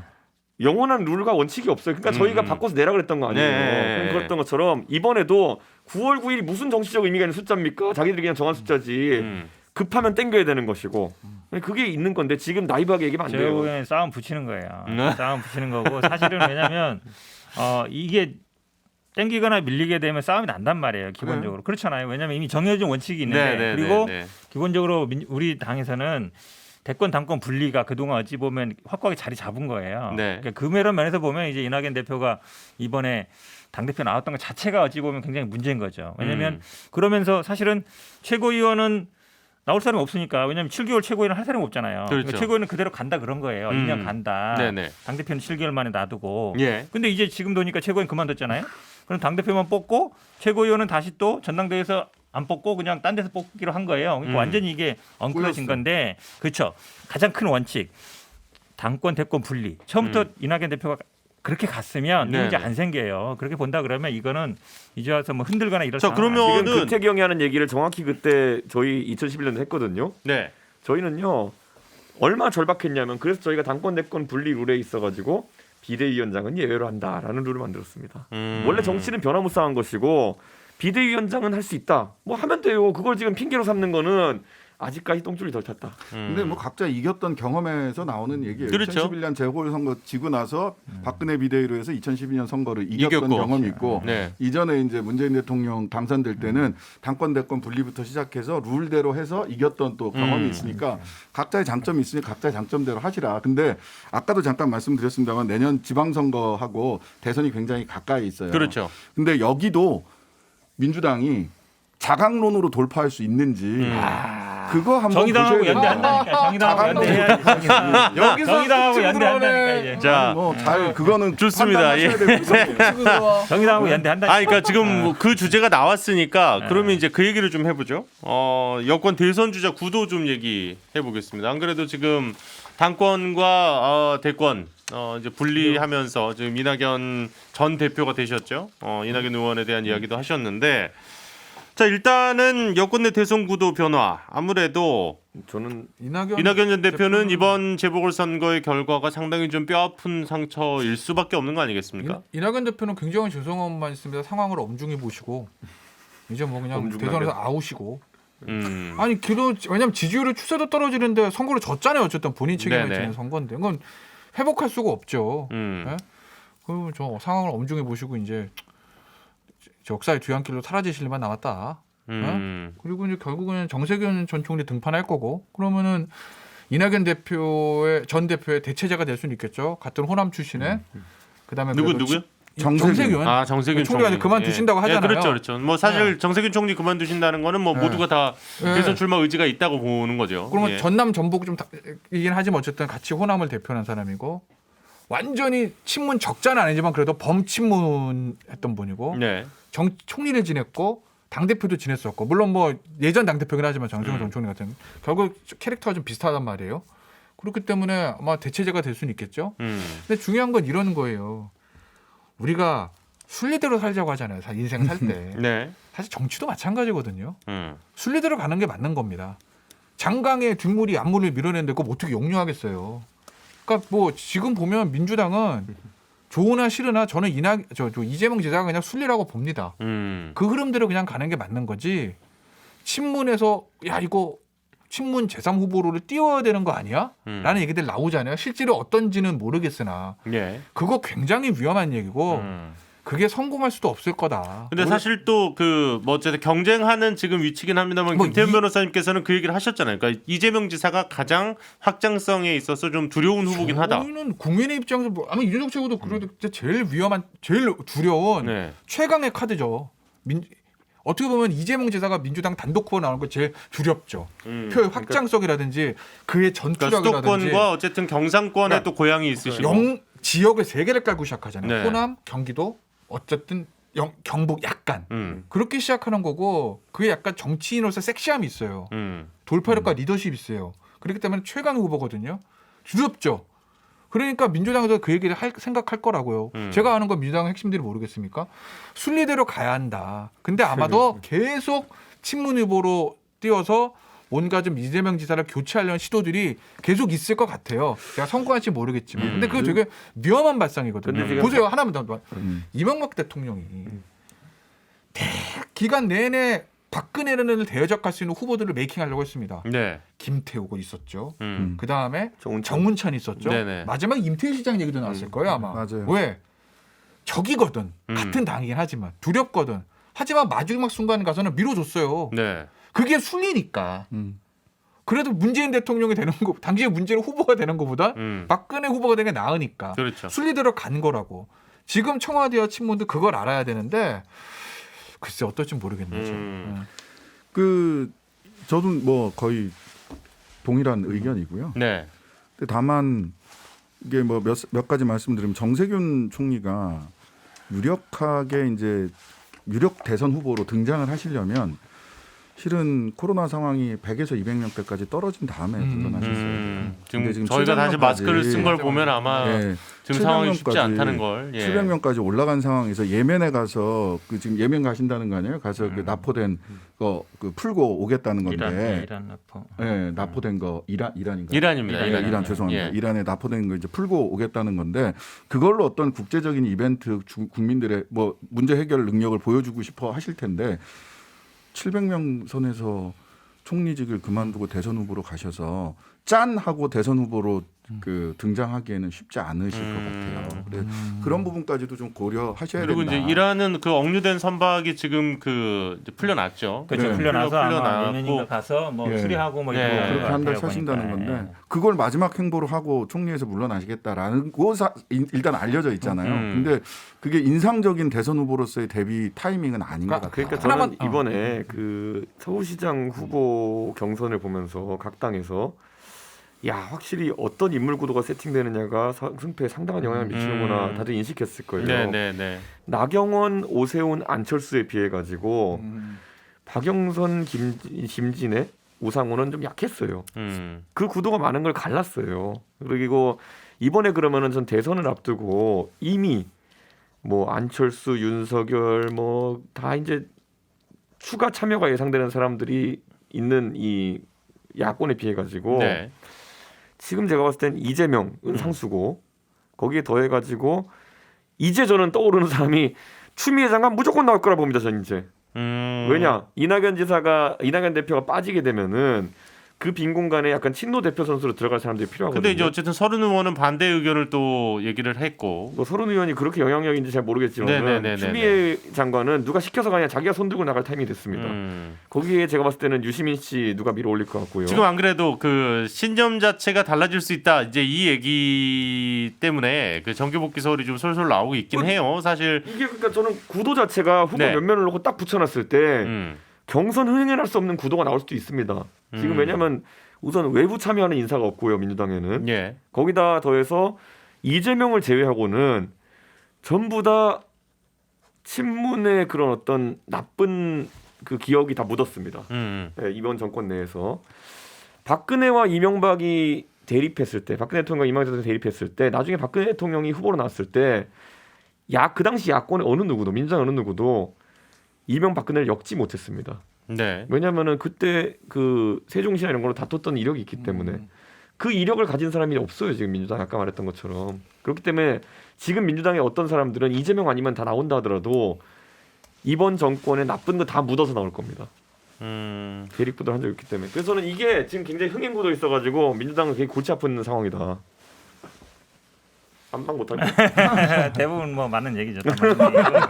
영원한 룰과 원칙이 없어요. 그러니까 저희가 바꿔서 내라 그랬던 거 아니에요.
네.
그랬던 것처럼 이번에도 9월 9일이 무슨 정치적 의미가 있는 숫자입니까? 자기들이 그냥 정한 숫자지. 급하면 땡겨야 되는 것이고 그게 있는 건데 지금 나이브하게 얘기하면 안
제가
돼요.
보기에는 싸움 붙이는 거예요. 싸움 붙이는 거고 사실은 왜냐면 이게 땡기거나 밀리게 되면 싸움이 난단 말이에요. 기본적으로 그렇잖아요. 왜냐면 이미 정해진 원칙이 있는데
네, 네,
그리고
네, 네.
기본적으로 우리 당에서는 대권 당권 분리가 그동안 어찌 보면 확고하게 자리 잡은 거예요.
네.
그러니까 그런 면에서 보면 이제 이낙연 대표가 이번에 당대표 나왔던 것 자체가 어찌 보면 굉장히 문제인 거죠. 왜냐하면 그러면서 사실은 최고위원은 나올 사람이 없으니까 왜냐하면 7개월 최고위원 할 사람이 없잖아요.
그렇죠.
그러니까 최고위원은 그대로 간다 그런 거예요. 2년 간다.
네네.
당대표는 7개월 만에 놔두고.
예.
근데 이제 지금 보니까 최고위원 그만뒀잖아요. 그럼 당대표만 뽑고 최고위원은 다시 또 전당대회에서 안 뽑고 그냥 딴 데서 뽑기로 한 거예요. 그러니까 완전히 이게 엉클어진
꼬였어.
건데 그렇죠. 가장 큰 원칙 당권 대권 분리. 처음부터 이낙연 대표가 그렇게 갔으면 이 문제
네네.
안 생겨요. 그렇게 본다 그러면 이거는 이제 와서 뭐 흔들거나 이럴
자,
상황 아니에요.
그러면-
지금
저는-
금태경이 하는 얘기를 정확히 그때 저희 2011년에 했거든요.
네.
저희는요 얼마 절박했냐면 그래서 저희가 당권 대권 분리 룰에 있어가지고 비대위원장은 예외로 한다라는 룰을 만들었습니다. 원래 정치는 변화무쌍한 것이고 비대위원장은 할 수 있다. 뭐 하면 돼요. 그걸 지금 핑계로 삼는 거는 아직까지 똥줄이 덜 탔다.
근데 뭐 각자 이겼던 경험에서 나오는 얘기예요.
그렇죠.
2011년 재보궐선거 지고 나서 박근혜 비대위로 해서 2012년 선거를 이겼던
이겼고.
경험이 있고
네.
이전에 이제 문재인 대통령 당선될 때는 당권 대권 분리부터 시작해서 룰대로 해서 이겼던 또 경험이 있으니까 각자의 장점이 있으니 각자의 장점대로 하시라. 근데 아까도 잠깐 말씀드렸습니다만 내년 지방선거하고 대선이 굉장히 가까이 있어요.
그렇죠.
근데 여기도 민주당이 자강론으로 돌파할 수 있는지 그거 한번
정의당하고
보셔야 된다.
연대한다니까. 정의당하고 연대해야지.
여기서
정의당하고
쑥쑥
연대한다니까
들어오네.
이제.
자,
뭐잘 그거는
좋습니다.
판단하셔야 될 부분이에요.
정의당하고 연대한다니까.
아, 그러니까 지금 뭐그 주제가 나왔으니까 그러면 이제 그 얘기를 좀 해보죠. 여권 대선 주자 구도 좀 얘기해 보겠습니다. 안 그래도 지금 당권과 대권 이제 분리하면서 지금 이낙연 전 대표가 되셨죠. 이낙연 의원에 대한 이야기도 하셨는데, 자 일단은 여권 내 대선 구도 변화. 아무래도
저는
이낙연 전 대표는 이번 재보궐선거의 결과가 상당히 좀 뼈아픈 상처일 수밖에 없는 거 아니겠습니까?
이낙연 대표는 굉장히 죄송함만 있습니다. 상황을 엄중히 보시고 이제 뭐 그냥
엄중하게.
대선에서 아웃이고 아니 왜냐면 지지율이 추세도 떨어지는데 선거를 졌잖아요. 어쨌든 본인 책임을
네네.
지는 선거인데 그건 회복할 수가 없죠.
음.
네? 그저 상황을 엄중히 보시고 이제 역사의 뒤안길로 사라지실 일만 남았다. 그리고 이제 결국은 정세균 전 총리 등판할 거고 그러면은 이낙연 전 대표의 대체제가 될 수는 있겠죠. 같은 호남 출신의 그다음에
누구요?
정세균.
아, 정세균
총리가 이제 그만두신다고 하잖아요.
그렇죠. 뭐 사실 정세균 총리 그만두신다는 거는 뭐 모두가 다 대선 출마 의지가 있다고 보는 거죠.
그러면 전남 전북 좀 이긴 하지만 어쨌든 같이 호남을 대표하는 사람이고 완전히 친문 적자는 아니지만 그래도 범친문했던 분이고
네.
총리를 지냈고 당 대표도 지냈었고 물론 뭐 예전 당 대표긴 하지만 정세균 전 총리 같은 결국 캐릭터가 좀 비슷하단 말이에요. 그렇기 때문에 아마 대체제가 될 수는 있겠죠. 근데 중요한 건 이런 거예요. 우리가 순리대로 살자고 하잖아요. 인생 살 때.
네.
사실 정치도 마찬가지거든요. 순리대로 가는 게 맞는 겁니다. 장강의 뒷물이 앞물을 밀어내는데 그거 어떻게 용려하겠어요. 그러니까 뭐 지금 보면 민주당은 좋으나 싫으나 저는 이재명 지사가 그냥 순리라고 봅니다. 그 흐름대로 그냥 가는 게 맞는 거지. 친문에서 야 이거 친문 제3 후보로를 띄워야 되는 거 아니야? 라는 얘기들 나오잖아요. 실제로 어떤지는 모르겠으나
예.
그거 굉장히 위험한 얘기고 그게 성공할 수도 없을 거다.
근데 사실 또 그 뭐 어쨌든 경쟁하는 지금 위치긴 합니다만
뭐
김태현 변호사님께서는 그 얘기를 하셨잖아요. 그러니까 이재명 지사가 가장 확장성에 있어서 좀 두려운 후보긴 하다.
저희는 국민의 입장에서 아마 이준석 최고도 그래도 제일 위험한, 제일 두려운
네.
최강의 카드죠. 어떻게 보면 이재명 지사가 민주당 단독 후보 나오는 거 제일 두렵죠. 표의 확장성이라든지 그의
그러니까
전투력이라든지
수도권과 어쨌든 경상권에
그러니까
또 고향이 있으시고
지역을 세 개를 깔고 시작하잖아요.
네.
호남, 경기도, 어쨌든 경북 약간 그렇게 시작하는 거고 그게 약간 정치인으로서 섹시함이 있어요. 돌파력과 리더십이 있어요. 그렇기 때문에 최강 후보거든요. 두렵죠. 그러니까 민주당에서 그 얘기를 생각할 거라고요. 제가 아는 건 민주당 핵심들이 모르겠습니까? 순리대로 가야 한다. 근데 아마도 계속 친문 후보로 띄워서 뭔가 좀 이재명 지사를 교체하려는 시도들이 계속 있을 것 같아요. 제가 성공할지 모르겠지만. 근데 그거 되게 위험한 발상이거든요. 보세요. 하나만 더. 이명박 대통령이 기간 내내 박근혜를 대적할 수 있는 후보들을 메이킹하려고 했습니다.
네.
김태우가 있었죠.
음.
그 다음에
정운천.
정운찬 있었죠.
네네.
마지막 임태일 시장 얘기도 나왔을 거예요 아마.
맞아요.
왜? 적이거든. 같은 당이긴 하지만 두렵거든. 하지만 마지막 순간 가서는 밀어줬어요.
네.
그게 순리니까. 그래도 문재인 대통령이 되는 거, 당시에 문재인 후보가 되는 것보다 박근혜 후보가 되는 게 나으니까.
그렇죠.
순리대로 간 거라고. 지금 청와대와 친문도 그걸 알아야 되는데 글쎄 어떨지 모르겠네요.
저도 뭐 거의 동일한 의견이고요.
네.
근데 다만 이게 뭐 몇 가지 말씀드리면 정세균 총리가 유력하게 이제 유력 대선 후보로 등장을 하시려면 실은 코로나 상황이 100에서 200명대까지 떨어진 다음에 물러나셨어요.
지금 저희가 다시
700명까지
마스크를 쓴 걸 보면 아마 지금 상황이 쉽지
700명까지
않다는 걸. 예.
700명까지 올라간 상황에서 예멘에 가서 그 지금 예멘 가신다는 거 아니에요? 가서 그 납포된 거 그 풀고 오겠다는 건데.
이란 납포.
네, 납포된 거 이란인가?
이란입니다.
이란 죄송합니다.
예.
이란에 납포된 거 이제 풀고 오겠다는 건데 그걸로 어떤 국제적인 이벤트 국민들의 뭐 문제 해결 능력을 보여주고 싶어 하실 텐데 700명 선에서 총리직을 그만두고 대선 후보로 가셔서 짠 하고 대선 후보로 그 등장하기에는 쉽지 않으실 것 같아요. 그래 그런 부분까지도 좀 고려하셔야
그리고
된다.
이제 이란은 그 억류된 선박이 지금 그 이제 풀려났죠.
그렇죠.
네.
풀려나서 아마
풀려나고.
내년인가 가서 뭐
예.
수리하고 뭐
예.
이런 거
그렇게
그렇게 한 달
같아요,
사신다는
보니까.
건데 그걸 마지막 행보로 하고 총리에서 물러나시겠다라는 거 일단 알려져 있잖아요. 근데 그게 인상적인 대선 후보로서의 데뷔 타이밍은 아닌 것 같아요.
그러니까
하나만-
저는 이번에 그 서울시장 후보 경선을 보면서 각 당에서 야 확실히 어떤 인물 구도가 세팅되느냐가 승패에 상당한 영향을 미치는구나 다들 인식했을 거예요.
네네네.
나경원, 오세훈, 안철수에 비해 가지고 박영선, 김진애, 우상호는 좀 약했어요. 그 구도가 많은 걸 갈랐어요. 그리고 이번에 그러면은 전 대선을 앞두고 이미 뭐 안철수, 윤석열 뭐 다 이제 추가 참여가 예상되는 사람들이 있는 이 야권에 비해 가지고
네.
지금 제가 봤을 땐 이재명은 상수고 거기에 더해 가지고 이제 저는 떠오르는 사람이 추미애 장관 무조건 나올 거라 봅니다. 저는 이제. 왜냐? 이낙연 대표가 빠지게 되면은 그 빈 공간에 약간 친노 대표 선수로 들어갈 사람들이 필요하거든요.
근데 이제 어쨌든 서른 의원은 반대 의견을 또 얘기를 했고.
뭐 서른 의원이 그렇게 영향력인지 잘 모르겠지만
네네네네네.
추미애 장관은 누가 시켜서 가냐 자기가 손 들고 나갈 타이밍이 됐습니다. 거기에 제가 봤을 때는 유시민 씨 누가 밀어 올릴 것 같고요.
지금 안 그래도 그 신념 자체가 달라질 수 있다. 이제 이 얘기 때문에 그 정규복귀 서울이 좀 솔솔 나오고 있긴 해요. 사실.
이게 그러니까 저는 구도 자체가 후보
네.
몇 면을 놓고 딱 붙여놨을 때 경선 흥행할 수 없는 구도가 나올 수도 있습니다. 지금 왜냐하면 우선 외부 참여하는 인사가 없고요 민주당에는.
예.
거기다 더해서 이재명을 제외하고는 전부 다 친문의 그런 어떤 나쁜 그 기억이 다 묻었습니다. 네, 이번 정권 내에서 박근혜와 이명박이 대립했을 때, 박근혜 대통령과 이명박 대통령이 대립했을 때, 나중에 박근혜 대통령이 후보로 나왔을 때, 그 당시 야권의 어느 누구도 민주당 어느 누구도 이명박근혜를 엮지 못했습니다.
네.
왜냐하면은 그때 그 세종시나 이런 걸로 다퉜던 이력이 있기 때문에 그 이력을 가진 사람이 없어요 지금 민주당 아까 말했던 것처럼. 그렇기 때문에 지금 민주당의 어떤 사람들은 이재명 아니면 다 나온다 하더라도 이번 정권에 나쁜 거 다 묻어서 나올 겁니다. 대립구도 한 적이 있기 때문에. 그래서 저는 이게 지금 굉장히 흥행구도 있어가지고 민주당은 되게 골치 아픈 상황이다. 안방 못하네.
대부분 뭐 많은 얘기죠.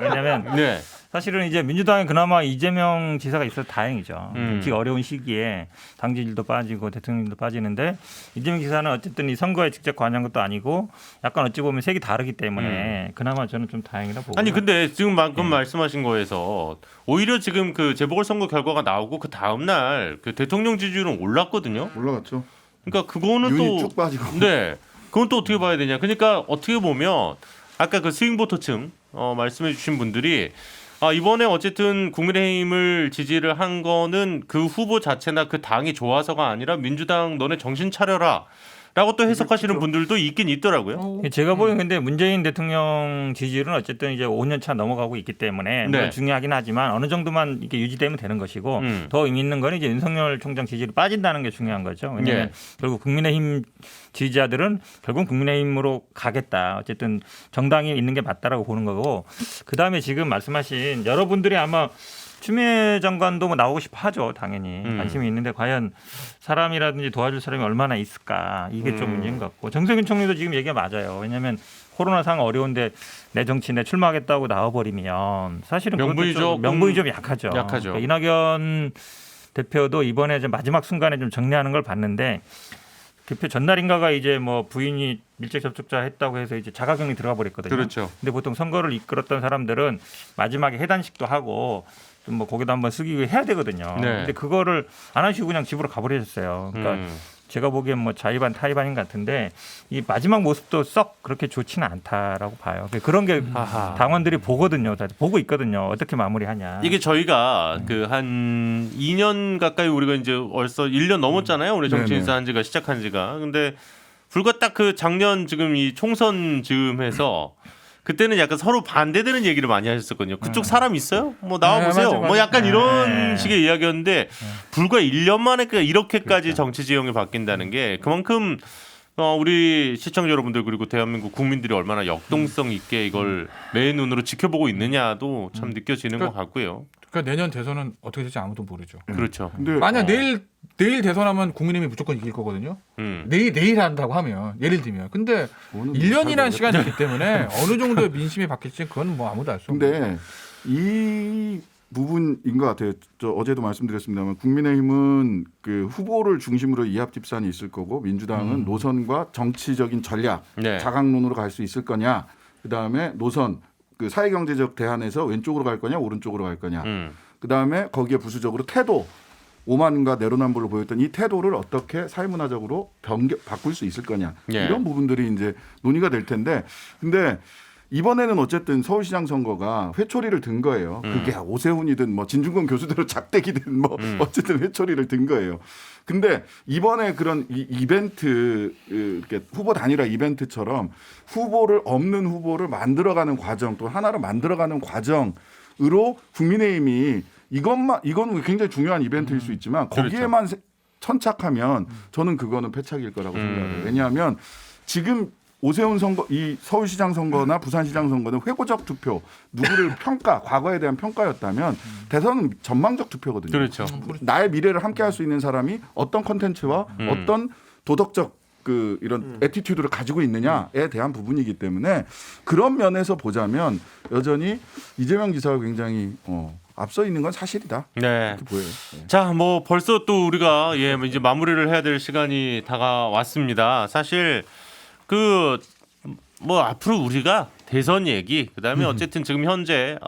왜냐하면
네.
사실은 이제 민주당에 그나마 이재명 지사가 있어서 다행이죠. 이 어려운 시기에 당 지지율도 빠지고 대통령도 빠지는데 이재명 지사는 어쨌든 이 선거에 직접 관여한 것도 아니고 약간 어찌 보면 색이 다르기 때문에 그나마 저는 좀 다행이라 보고.
아니 근데 지금 방금 말씀하신 거에서 오히려 지금 그 재보궐선거 결과가 나오고 그 다음 날 그 대통령 지지율은 올랐거든요.
올라갔죠.
그러니까 그거는
윤이
또
쭉 빠지고.
네. 그건 또 어떻게 봐야 되냐. 그러니까 어떻게 보면 아까 그 스윙보터층 말씀해 주신 분들이 이번에 어쨌든 국민의힘을 지지를 한 거는 그 후보 자체나 그 당이 좋아서가 아니라 민주당 너네 정신 차려라 라고 또 해석하시는 분들도 있긴 있더라고요.
제가 보기엔 근데 문재인 대통령 지지율은 어쨌든 이제 5년 차 넘어가고 있기 때문에 물론
네.
중요하긴 하지만 어느 정도만 이렇게 유지되면 되는 것이고 더 의미 있는 거는 이제 윤석열 총장 지지율이 빠진다는 게 중요한 거죠. 왜냐하면 결국 국민의힘 지지자들은 결국 국민의힘으로 가겠다. 어쨌든 정당이 있는 게 맞다라고 보는 거고 그다음에 지금 말씀하신 여러분들이 아마 추미애 장관도 뭐 나오고 싶어 하죠. 당연히 관심이 있는데 과연 사람이라든지 도와줄 사람이 얼마나 있을까 이게 좀 문제인 것 같고 정세균 총리도 지금 얘기가 맞아요. 왜냐하면 코로나 상황 어려운데 내 정치 내 출마하겠다고 나와버리면 사실은
명분이
좀 약하죠.
약하죠.
그러니까 이낙연 대표도 이번에 좀 마지막 순간에 좀 정리하는 걸 봤는데 개표 전날인가가 이제 뭐 부인이 밀접 접촉자 했다고 해서 이제 자가격리 들어가 버렸거든요.
그렇죠.
근데 보통 선거를 이끌었던 사람들은 마지막에 해단식도 하고 좀 뭐 거기도 한번 쓰기 해야 되거든요.
네.
근데 그거를 안 하시고 그냥 집으로 가버리셨어요. 그러니까 제가 보기엔 뭐 자의반 타의반인 것 같은데 이 마지막 모습도 썩 그렇게 좋지는 않다라고 봐요. 그런 게 당원들이 보거든요. 다 보고 있거든요. 어떻게 마무리하냐.
이게 저희가 그 한 2년 가까이 우리가 이제 벌써 1년 넘었잖아요. 우리 정치인사 한 지가 시작한 지가. 근데 불과 딱 그 작년 지금 이 총선 즈음해서 그때는 약간 서로 반대되는 얘기를 많이 하셨었거든요. 그쪽 사람 있어요? 뭐 나와보세요.
맞아.
뭐 약간 이런 식의 이야기였는데 불과 1년 만에 이렇게까지 정치 지형이 바뀐다는 게 그만큼 우리 시청자 여러분들 그리고 대한민국 국민들이 얼마나 역동성 있게 이걸 매 눈으로 지켜보고 있느냐도 참 느껴지는 것 같고요.
그러니까 내년 대선은 어떻게 될지 아무도 모르죠.
그렇죠.
근데
만약 내일 대선하면 국민의힘이 무조건 이길 거거든요. 내일 한다고 하면 예를 들면. 근데
오늘
1년이라는
잘
시간이 있기 때문에 어느 정도 민심이 바뀔지 그건 뭐 아무도 알 수 없는.
근데 이 부분인 것 같아요. 저 어제도 말씀드렸습니다만 국민의힘은 그 후보를 중심으로 이합 집산이 있을 거고 민주당은 노선과 정치적인 전략,
네.
자강론으로 갈 수 있을 거냐. 그다음에 노선 그 사회경제적 대안에서 왼쪽으로 갈 거냐 오른쪽으로 갈 거냐. 그다음에 거기에 부수적으로 태도. 오만과 내로남불을 보였던 이 태도를 어떻게 사회문화적으로 바꿀 수 있을 거냐.
예.
이런 부분들이 이제 논의가 될 텐데 근데 이번에는 어쨌든 서울시장 선거가 회초리를 든 거예요. 그게 오세훈이든 뭐 진중권 교수대로 작대기든 뭐 어쨌든 회초리를 든 거예요. 근데 이번에 그런 이벤트 이렇게 후보 단일화 이벤트처럼 후보를 없는 후보를 만들어가는 과정 또 하나를 만들어가는 과정으로 국민의힘이 이건 굉장히 중요한 이벤트일 수 있지만 거기에만 천착하면 저는 그거는 패착일 거라고 생각해요. 왜냐하면 지금 오세훈 선거, 이 서울시장 선거나 부산시장 선거는 회고적 투표, 누구를 평가, 과거에 대한 평가였다면 대선은 전망적 투표거든요.
그렇죠.
나의 미래를 함께할 수 있는 사람이 어떤 컨텐츠와 어떤 도덕적 그 이런 애티튜드를 가지고 있느냐에 대한 부분이기 때문에 그런 면에서 보자면 여전히 이재명 지사가 굉장히 앞서 있는 건 사실이다.
네.
이렇게 보여요. 네.
자, 뭐 벌써 또 우리가 이제 마무리를 해야 될 시간이 다가왔습니다. 사실 그 뭐 앞으로 우리가 대선 얘기, 그다음에 어쨌든 지금 현재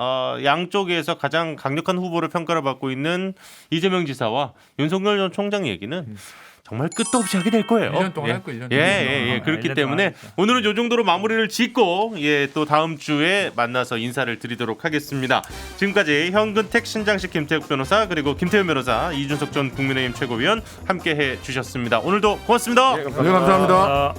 양쪽에서 가장 강력한 후보를 평가를 받고 있는 이재명 지사와 윤석열 전 총장 얘기는 정말 끝도 없이 하게 될 거예요.
1년 동안
예.
할 거예요. 1년
예. 그렇기
1년
때문에
동안
오늘은 요 정도로 마무리를 짓고 또 다음 주에 만나서 인사를 드리도록 하겠습니다. 지금까지 현근택 신장식 김태욱 변호사 그리고 김태현 변호사 이준석 전 국민의힘 최고위원 함께해 주셨습니다. 오늘도 고맙습니다.
네,
네, 감사합니다.
아,